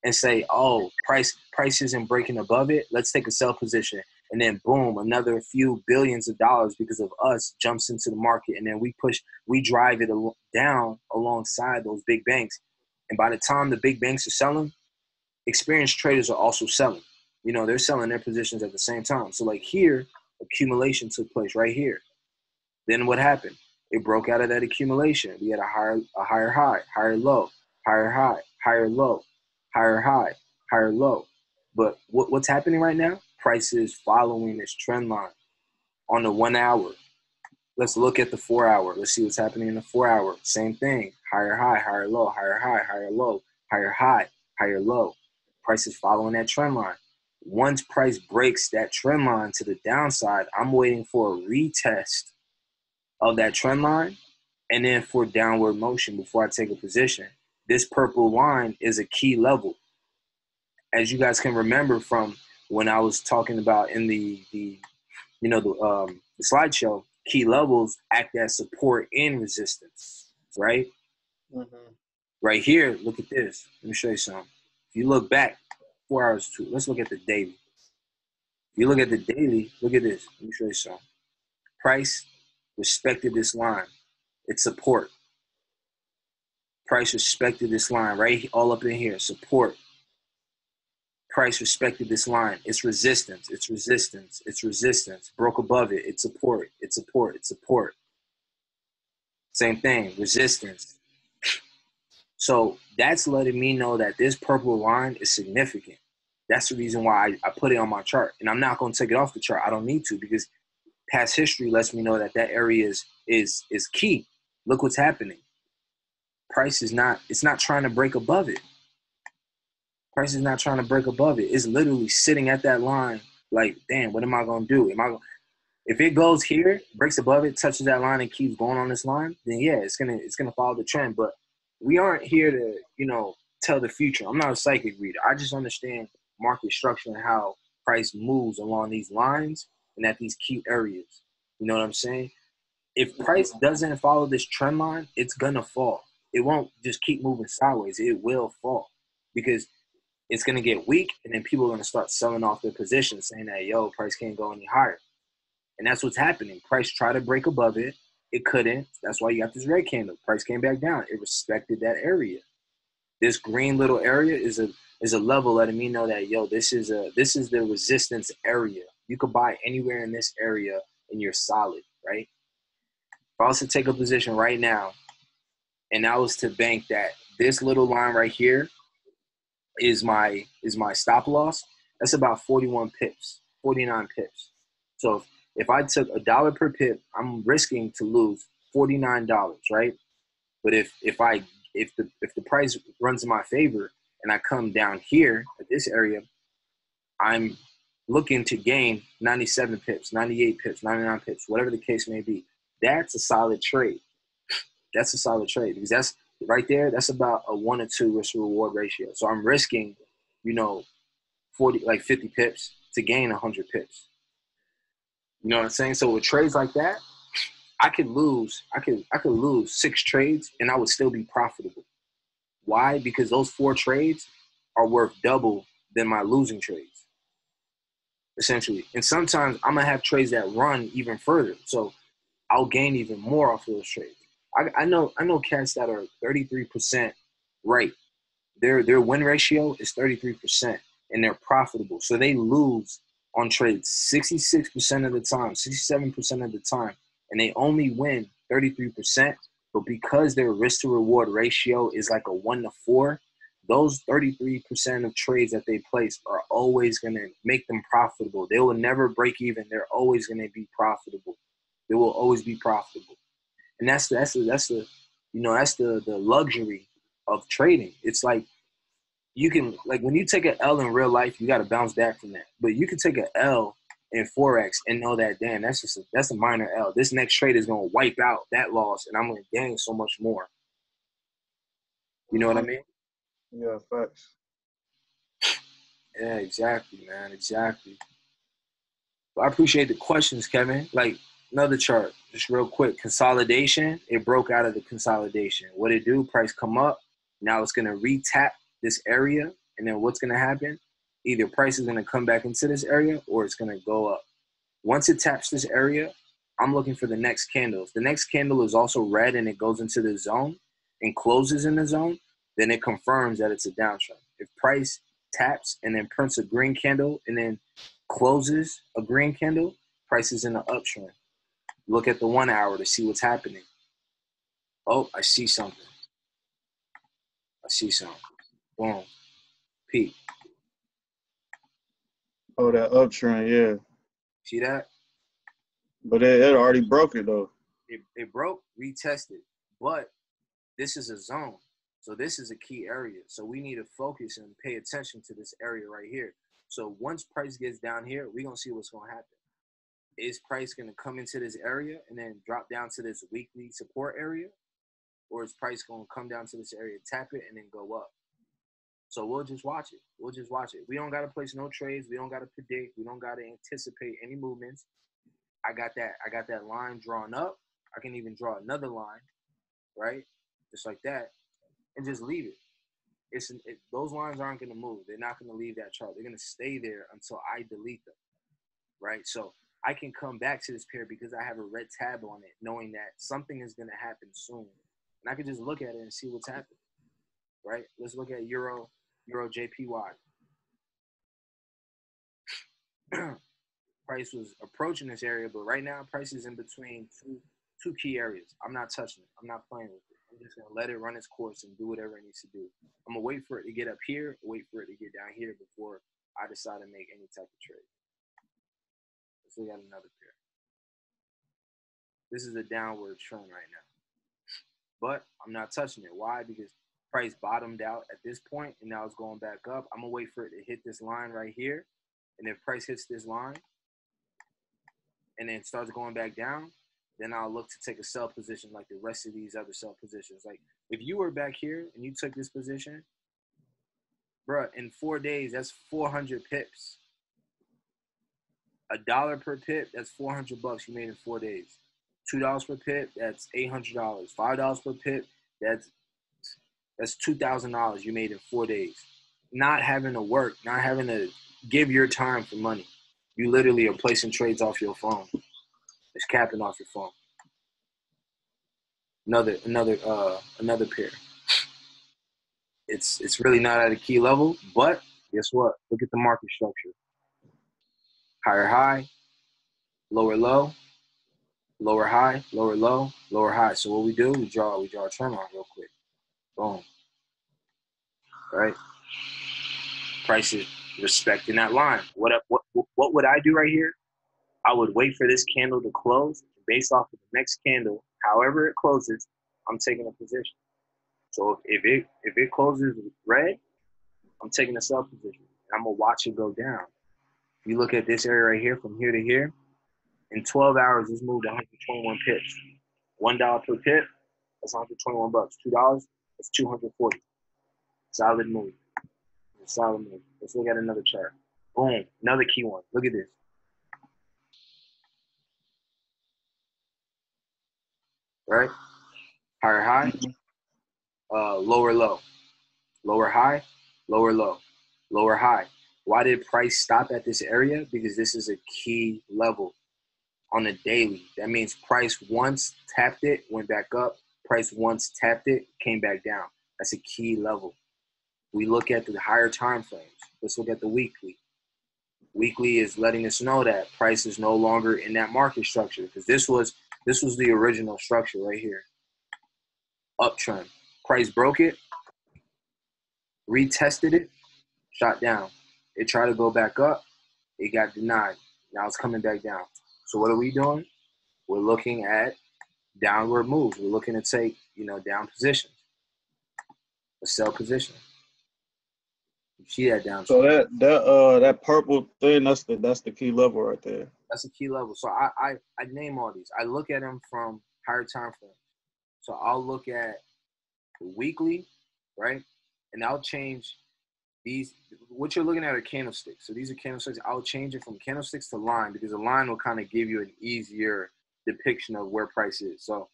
and say, oh, price isn't breaking above it. Let's take a sell position. And then boom, another few billions of dollars because of us jumps into the market. And then we drive it down alongside those big banks. And by the time the big banks are selling, experienced traders are also selling. They're selling their positions at the same time. So like here, accumulation took place right here. Then what happened? It broke out of that accumulation. We had a higher high, higher low, higher high, higher low, higher high, higher low. But what's happening right now? Price is following this trend line on the 1 hour. Let's look at the 4 hour. Let's see what's happening in the 4 hour. Same thing. Higher high, higher low, higher high, higher low, higher high, higher low. Price is following that trend line. Once price breaks that trend line to the downside, I'm waiting for a retest of that trend line and then for downward motion before I take a position. This purple line is a key level. As you guys can remember from when I was talking about in the slideshow, key levels act as support and resistance, right? Mm-hmm. Right here, look at this. Let me show you something. If you look back 4 hours too, let's look at the daily. If you look at the daily, look at this. Let me show you something. Price respected this line. It's support. Price respected this line right all up in here. Support. Price respected this line. It's resistance. It's resistance. It's resistance. Broke above it. It's support. It's support. It's support. Same thing. Resistance. So that's letting me know that this purple line is significant. That's the reason why I put it on my chart. And I'm not going to take it off the chart. I don't need to, because past history lets me know that area is key. Look what's happening. Price is not trying to break above it. Price is not trying to break above it. It's literally sitting at that line like, damn, what am I going to do? If it goes here, breaks above it, touches that line and keeps going on this line, then yeah, it's going to follow the trend. But we aren't here to, tell the future. I'm not a psychic reader. I just understand market structure and how price moves along these lines and at these key areas. You know what I'm saying? If price doesn't follow this trend line, it's going to fall. It won't just keep moving sideways. It will fall because it's going to get weak, and then people are going to start selling off their positions saying that, yo, price can't go any higher. And that's what's happening. Price tried to break above it. It couldn't. That's why you got this red candle. Price came back down. It respected that area. This green little area is a level letting me know that, yo, this is the resistance area. You could buy anywhere in this area and you're solid, right? If I was to take a position right now and I was to bank that this little line right here is my stop loss, that's about 41 pips, 49 pips. So if I took $1 per pip, I'm risking to lose $49, right? But if the price runs in my favor and I come down here at this area, I'm looking to gain 97 pips, 98 pips, 99 pips, whatever the case may be. That's a solid trade. That's a solid trade because that's right there. That's about a 1 or 2 risk reward ratio. So I'm risking, 50 pips to gain 100 pips. You know what I'm saying? So with trades like that, I could lose 6 trades and I would still be profitable. Why? Because those 4 trades are worth double than my losing trades, essentially. And sometimes I'm going to have trades that run even further. So I'll gain even more off of those trades. I know cats that are 33% right. Their win ratio is 33%, and they're profitable. So they lose on trades 66% of the time, 67% of the time, and they only win 33%. But because their risk to reward ratio is like a 1-to-4, those 33% of trades that they place are always going to make them profitable. They will never break even. They're always going to be profitable. They will always be profitable. And that's the luxury of trading. It's like you can, like, when you take an L in real life, you got to bounce back from that. But you can take an L in Forex and know that, damn, that's a minor L. This next trade is going to wipe out that loss, and I'm going to gain so much more. You know what I mean? Yeah, facts. Yeah, exactly, man. Exactly. Well, I appreciate the questions, Kevin. Like, another chart, just real quick. Consolidation, it broke out of the consolidation. What it do? Price come up. Now it's going to retap this area. And then what's going to happen? Either price is going to come back into this area or it's going to go up. Once it taps this area, I'm looking for the next candle. If the next candle is also red and it goes into the zone and closes in the zone, then it confirms that it's a downtrend. If price taps and then prints a green candle and then closes a green candle, price is in an uptrend. Look at the 1 hour to see what's happening. Oh, I see something. Boom. Peak. Oh, that uptrend, yeah. See that? But it already broke it though. It broke, retested. But this is a zone. So this is a key area. So we need to focus and pay attention to this area right here. So once price gets down here, we're going to see what's going to happen. Is price going to come into this area and then drop down to this weekly support area? Or is price going to come down to this area, tap it, and then go up? So we'll just watch it. We don't got to place no trades. We don't got to predict. We don't got to anticipate any movements. I got that line drawn up. I can even draw another line, right? Just like that, and just leave it. Those lines aren't going to move. They're not going to leave that chart. They're going to stay there until I delete them, right? So I can come back to this pair because I have a red tab on it, knowing that something is going to happen soon. And I can just look at it and see what's happening, right? Let's look at Euro JPY. Price was approaching this area, but right now price is in between two key areas. I'm not touching it. I'm not playing with it. I'm just going to let it run its course and do whatever it needs to do. I'm going to wait for it to get up here, wait for it to get down here before I decide to make any type of trade. Let's look at another pair. This is a downward trend right now. But I'm not touching it. Why? Because price bottomed out at this point, and now it's going back up. I'm going to wait for it to hit this line right here. And if price hits this line and then starts going back down, then I'll look to take a sell position like the rest of these other sell positions. Like, if you were back here and you took this position, bro, in 4 days, that's 400 pips. $1 per pip, that's $400 you made in 4 days. $2 per pip, that's $800. $5 per pip, that's $2,000 you made in 4 days. Not having to work, not having to give your time for money. You literally are placing trades off your phone. It's capping off your phone. Another pair. It's really not at a key level, but guess what? Look at the market structure. Higher high, lower low, lower high, lower low, lower high. So what we do, we draw a trend line real quick. Boom. Right? Price is respecting that line. What would I do right here? I would wait for this candle to close. Based off of the next candle, however it closes, I'm taking a position. So if it closes red, I'm taking a sell position. I'm gonna watch it go down. You look at this area right here, from here to here. In 12 hours, this moved 121 pips. $1 per pip, that's $121. $2, that's 240. Solid move. Solid move. Let's look at another chart. Boom, another key one. Look at this. Right? Higher high, lower low. Lower high, lower low. Lower high. Why did price stop at this area? Because this is a key level on the daily. That means price once tapped it, went back up, Price once tapped it, came back down. That's a key level. We look at the higher time frames. Let's look at the weekly. Weekly is letting us know that price is no longer in that market structure, because this was the original structure right here. Uptrend. Price broke it, retested it, shot down. It tried to go back up. It got denied. Now it's coming back down. So what are we doing? We're looking at downward moves. We're looking to take, down positions, a sell position. You see that down. So that purple thing, that's the key level right there. That's a key level. So I name all these. I look at them from higher time frames. So I'll look at the weekly, right? And I'll change these. What you're looking at are candlesticks. So these are candlesticks. I'll change it from candlesticks to line, because a line will kind of give you an easier depiction of where price is. So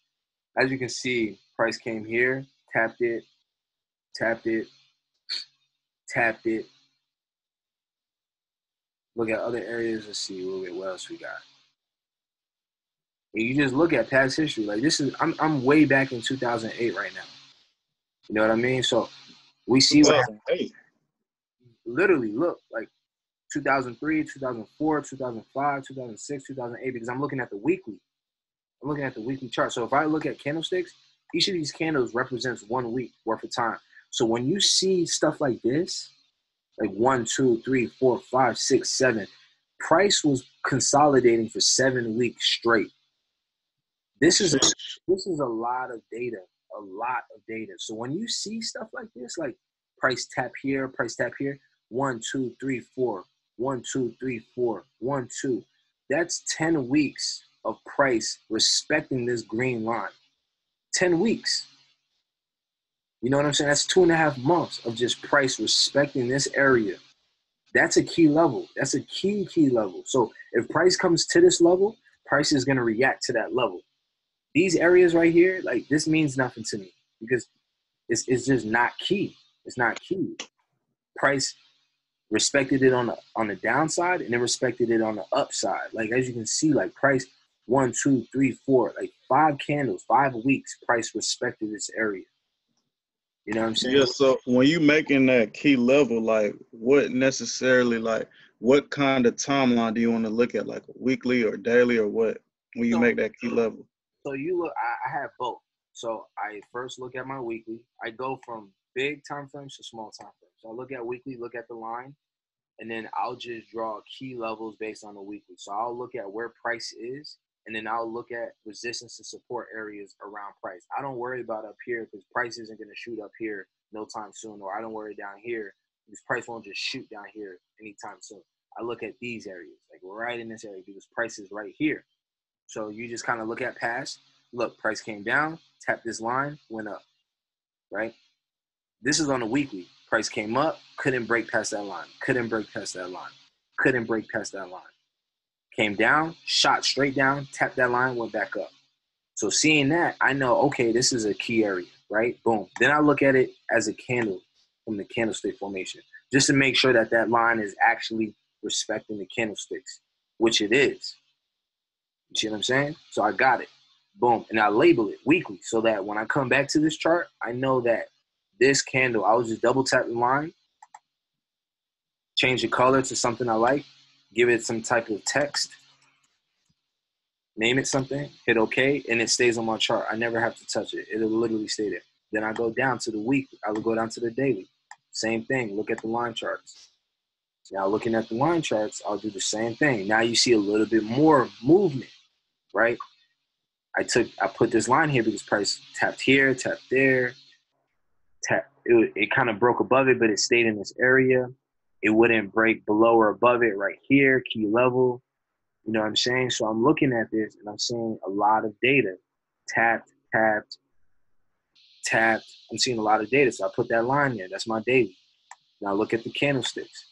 as you can see, price came here, tapped it, tapped it, tapped it. Look at other areas. Let's see what else we got. And you just look at past history. Like this is, I'm way back in 2008 right now. You know what I mean? So we see what happened. Literally, look, like 2003, 2004, 2005, 2006, 2008, because I'm looking at the weekly. I'm looking at the weekly chart. So if I look at candlesticks, each of these candles represents 1 week worth of time. So when you see stuff like this, like 1, 2, 3, 4, 5, 6, 7, price was consolidating for 7 weeks straight. This is a lot of data, a lot of data. So when you see stuff like this, like price tap here, 1, 2, 3, 4, 1, 2, 3, 4, 1, 2. That's 10 weeks of price respecting this green line. 10 weeks. You know what I'm saying? That's 2.5 months of just price respecting this area. That's a key level. That's a key level. So if price comes to this level, price is going to react to that level. These areas right here, like this means nothing to me, because it's just not key. It's not key. Price respected it on the downside, and then respected it on the upside. Like as you can see, like price 1, 2, 3, 4, like 5 candles, 5 weeks, price respected this area. You know what I'm saying? Yeah, so when you making that key level, like what kind of timeline do you want to look at, like weekly or daily or what, when you make that key level? So you look, I have both. So I first look at my weekly. I go from big time frames to small time frames. So I look at weekly, look at the line, and then I'll just draw key levels based on the weekly. So I'll look at where price is, and then I'll look at resistance and support areas around price. I don't worry about up here, because price isn't going to shoot up here no time soon, or I don't worry down here because price won't just shoot down here anytime soon. I look at these areas, like right in this area, because price is right here. So you just kind of look at past. Look, price came down, tapped this line, went up, right? This is on the weekly. Price came up, couldn't break past that line, couldn't break past that line, couldn't break past that line. Came down, shot straight down, tapped that line, went back up. So seeing that, I know, okay, this is a key area, right? Boom. Then I look at it as a candle from the candlestick formation, just to make sure that that line is actually respecting the candlesticks, which it is. You see what I'm saying? So I got it. Boom. And I label it weekly, so that when I come back to this chart, I know that this candle, I was just double tap the line, change the color to something I like, give it some type of text, name it something, hit OK, and it stays on my chart. I never have to touch it. It'll literally stay there. Then I go down to the week. I will go down to the daily. Same thing. Look at the line charts. Now looking at the line charts, I'll do the same thing. Now you see a little bit more movement, right? I put this line here because price tapped here, tapped there, tapped. It kind of broke above it, but it stayed in this area. It wouldn't break below or above it right here, key level. You know what I'm saying? So I'm looking at this and I'm seeing a lot of data. Tapped, tapped, tapped. I'm seeing a lot of data. So I put that line there. That's my daily. Now look at the candlesticks.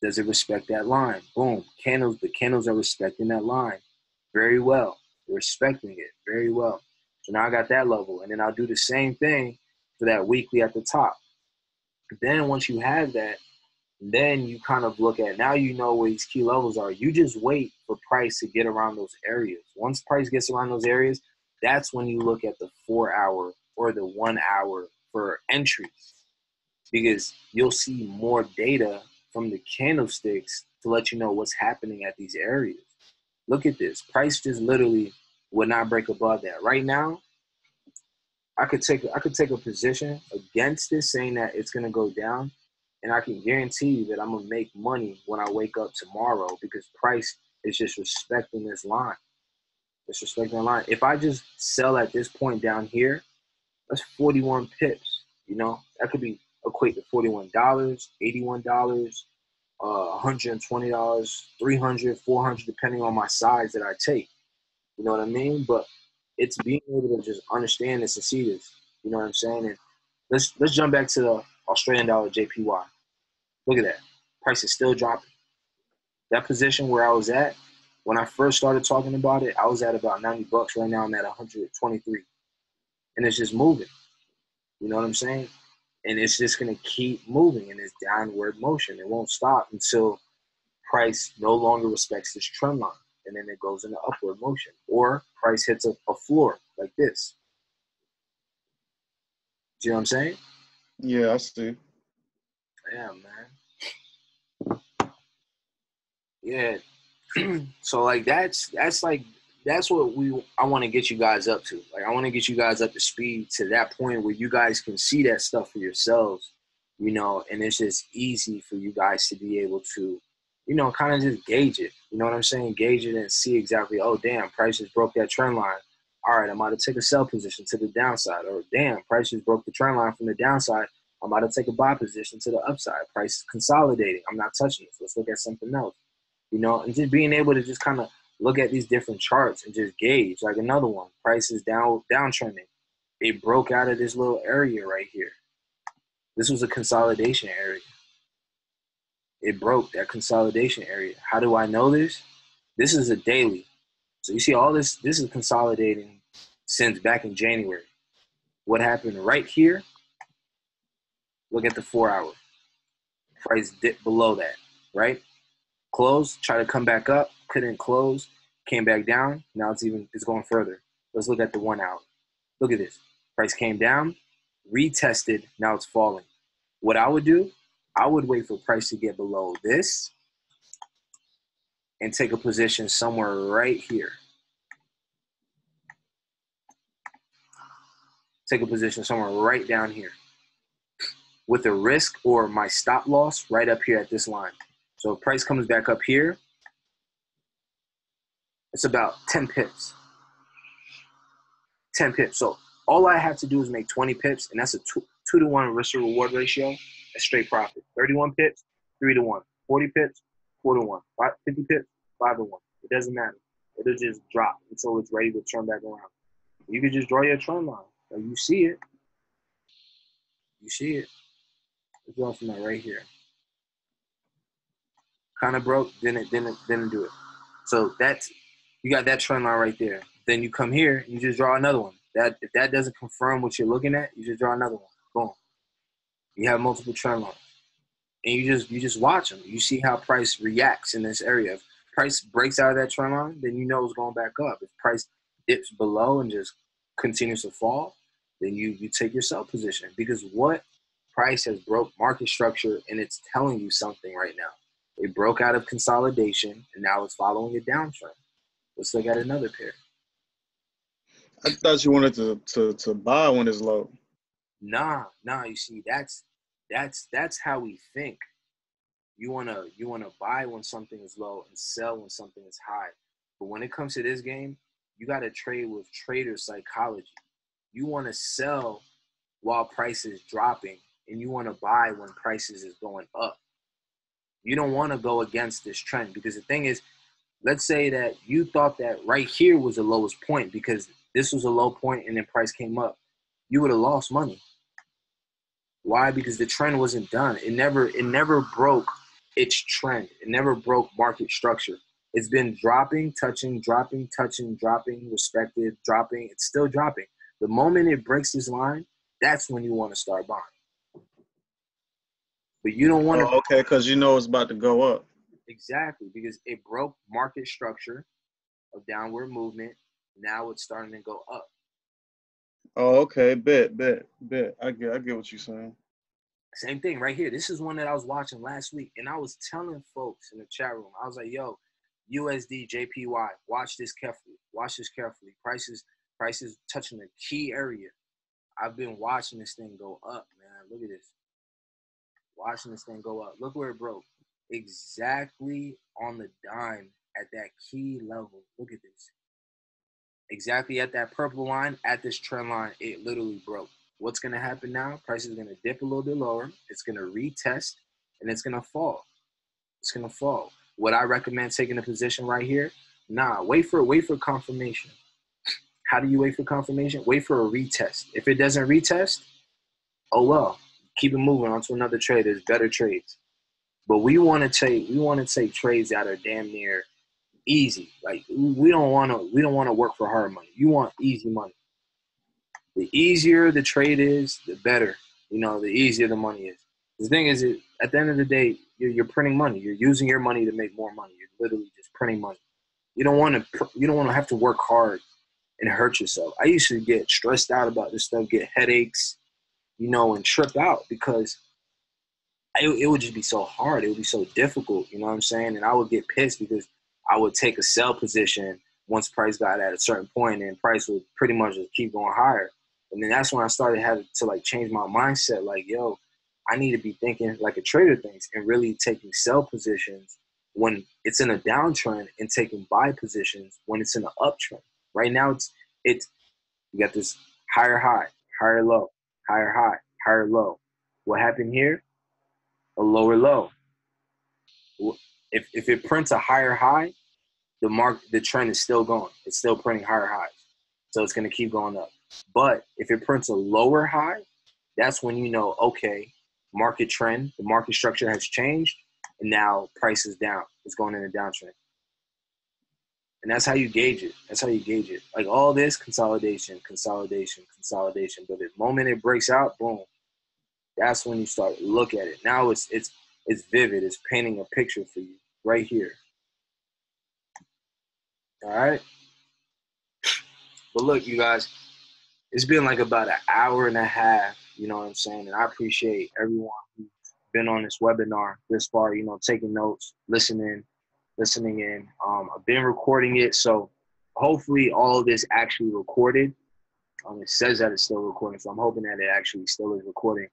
Does it respect that line? Boom. Candles. The candles are respecting that line very well. They're respecting it very well. So now I got that level. And then I'll do the same thing for that weekly at the top. Then once you have that, then you kind of look at, now you know where these key levels are. You just wait for price to get around those areas. Once price gets around those areas, that's when you look at the 4-hour or the 1 hour for entries, because you'll see more data from the candlesticks to let you know what's happening at these areas. Look at this. Price just literally would not break above that. Right now, I could take a position against this, saying that it's going to go down, and I can guarantee you that I'm going to make money when I wake up tomorrow, because price is just respecting this line. It's respecting the line. If I just sell at this point down here, that's 41 pips. You know, that could be equate to $41, $81, $120, $300, $400, depending on my size that I take. You know what I mean? But it's being able to just understand this and see this. You know what I'm saying? And let's jump back to the Australian dollar JPY. Look at that. Price is still dropping. That position where I was at when I first started talking about it, I was at about $90. Right now I'm at 123. And it's just moving. You know what I'm saying? And it's just going to keep moving in this downward motion. It won't stop until price no longer respects this trend line. And then it goes into upward motion. Or price hits a floor like this. Do you know what I'm saying? Yeah, I see. Yeah, man. Yeah. So like that's what I want to get you guys up to. Like, I want to get you guys up to speed to that point where you guys can see that stuff for yourselves, you know, and it's just easy for you guys to be able to, you know, kind of just gauge it. You know what I'm saying? Gauge it and see exactly, oh, damn, price just broke that trend line. All right, I'm about to take a sell position to the downside. Or, damn, price just broke the trend line from the downside. I'm about to take a buy position to the upside. Price is consolidating. I'm not touching it. So let's look at something else. You know, and just being able to just kind of look at these different charts and just gauge. Like another one, price is downtrending. It broke out of this little area right here. This was a consolidation area. It broke that consolidation area. How do I know this? This is a daily. So you see all this is consolidating since back in January. What happened right here? Look at the 4 hour. Price dipped below that, right? Close, try to come back up, couldn't close, came back down. Now it's going further. Let's look at the 1 hour. Look at this. Price came down, retested, now it's falling. What I would do, I would wait for price to get below this and take a position somewhere right here. Take a position somewhere right down here with a risk or my stop loss right up here at this line. So if price comes back up here, it's about 10 pips. 10 pips. So all I have to do is make 20 pips, and that's a 2-to-1 risk to reward ratio. That's straight profit. 31 pips, 3-to-1. 40 pips, 4-to-1. 50 pips, 5-to-1. It doesn't matter. It'll just drop until it's ready to turn back around. You can just draw your trend line. Like, you see it. You see it. Let's go from that right here. Kind of broke, didn't do it. So you got that trend line right there. Then you come here, you just draw another one. If that doesn't confirm what you're looking at, you just draw another one. Boom. You have multiple trend lines, and you just watch them. You see how price reacts in this area. If price breaks out of that trend line, then you know it's going back up. If price dips below and just continues to fall, then you take your sell position, because what price has broke market structure, and it's telling you something right now. It broke out of consolidation, and now it's following a downtrend. Let's look at another pair. I thought you wanted to buy when it's low. Nah. You see, that's how we think. You wanna buy when something is low and sell when something is high. But when it comes to this game, you gotta trade with trader psychology. You wanna sell while price is dropping, and you wanna buy when prices is going up. You don't want to go against this trend, because the thing is, let's say that you thought that right here was the lowest point because this was a low point and then price came up. You would have lost money. Why? Because the trend wasn't done. It never broke its trend. It never broke market structure. It's been dropping, touching, dropping, touching, dropping, respected, dropping. It's still dropping. The moment it breaks this line, that's when you want to start buying. But you don't want to. Oh, okay, because you know it's about to go up. Exactly, because it broke market structure of downward movement. Now it's starting to go up. Oh, okay. Bet. I get what you're saying. Same thing right here. This is one that I was watching last week, and I was telling folks in the chat room, I was like, yo, USD, JPY, watch this carefully. Watch this carefully. Prices touching a key area. I've been watching this thing go up, man. Look at this. Watching this thing go up. Look where it broke. Exactly on the dime at that key level. Look at this. Exactly at that purple line, at this trend line, it literally broke. What's going to happen now? Price is going to dip a little bit lower. It's going to retest, and it's going to fall. It's going to fall. Would I recommend taking a position right here? Nah, wait for confirmation. How do you wait for confirmation? Wait for a retest. If it doesn't retest, oh well. Keep it moving on to another trade. There's better trades. But we want to take trades that are damn near easy. Like we don't want to work for hard money. You want easy money. The easier the trade is, the better. The easier the money is. The thing is, at the end of the day, you're printing money. You're using your money to make more money. You're literally just printing money. You don't want to have to work hard and hurt yourself. I used to get stressed out about this stuff, get headaches, and trip out because it would just be so hard. It would be so difficult, you know what I'm saying? And I would get pissed because I would take a sell position once price got at a certain point, and price would pretty much just keep going higher. And then that's when I started having to change my mindset. Like, yo, I need to be thinking like a trader thinks and really taking sell positions when it's in a downtrend and taking buy positions when it's in an uptrend. Right now, it's you got this higher high, higher low, higher high, higher low. What happened here? A lower low. If it prints a higher high, the trend is still going. It's still printing higher highs. So it's going to keep going up. But if it prints a lower high, that's when okay, market trend, the market structure has changed, and now price is down. It's going in a downtrend. And that's how you gauge it. Like all this consolidation. But the moment it breaks out, boom, that's when you start to look at it. Now it's vivid. It's painting a picture for you right here. All right. But look, you guys, it's been like about an hour and a half, you know what I'm saying? And I appreciate everyone who's been on this webinar this far, taking notes, listening in. I've been recording it, so hopefully all of this actually recorded. It says that it's still recording, so I'm hoping that it actually still is recording.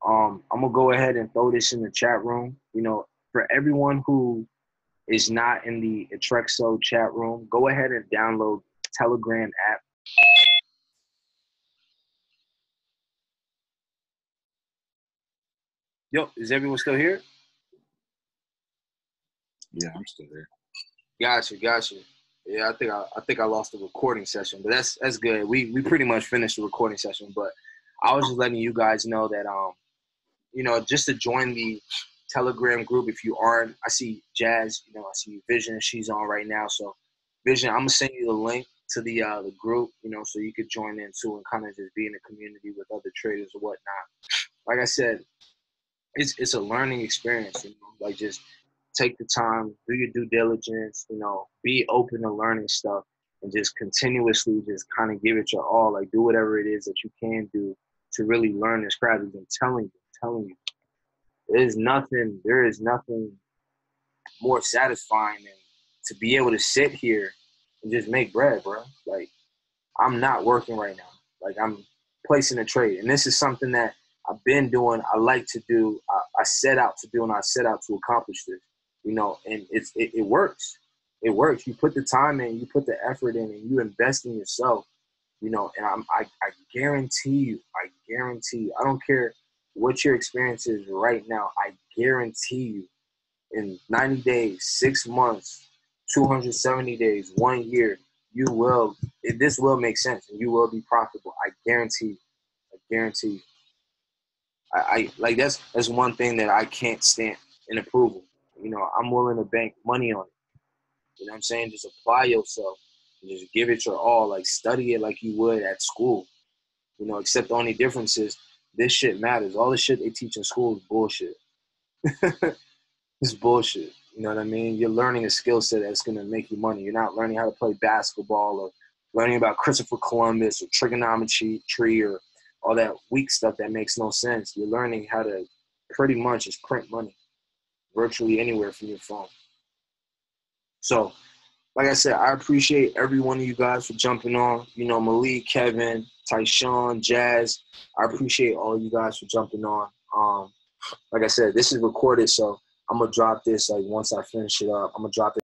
I'm going to go ahead and throw this in the chat room. For everyone who is not in the Atrexo chat room, go ahead and download Telegram app. Yo, is everyone still here? Yeah, I'm still there. Gotcha. Yeah, I think I lost the recording session, but that's good. We pretty much finished the recording session, but I was just letting you guys know that just to join the Telegram group if you aren't. I see Jazz, I see Vision, she's on right now. So Vision, I'm gonna send you the link to the group, so you could join in too and kind of just be in a community with other traders or whatnot. Like I said, it's a learning experience, like just take the time, do your due diligence, be open to learning stuff and just continuously just kind of give it your all, like do whatever it is that you can do to really learn this craft. I'm telling you, there is nothing more satisfying than to be able to sit here and just make bread, bro. Like I'm not working right now. Like I'm placing a trade. And this is something that I've been doing. I like to do. I set out to do, and I set out to accomplish this, and it works. It works. You put the time in, you put the effort in, and you invest in yourself, and I guarantee you, I don't care what your experience is right now. I guarantee you in 90 days, 6 months, 270 days, 1 year, this will make sense and you will be profitable. I guarantee you. I like that's one thing that I can't stand in approval. I'm willing to bank money on it. You know what I'm saying? Just apply yourself and just give it your all. Like study it like you would at school. Except the only difference is this shit matters. All the shit they teach in school is bullshit. It's bullshit. You know what I mean? You're learning a skill set that's going to make you money. You're not learning how to play basketball or learning about Christopher Columbus or trigonometry or all that weak stuff that makes no sense. You're learning how to pretty much just print money virtually anywhere from your phone. So, like I said, I appreciate every one of you guys for jumping on. You know, Malik, Kevin, Tyshawn, Jazz. I appreciate all of you guys for jumping on. Like I said, this is recorded, so I'm going to drop this like once I finish it up. I'm going to drop it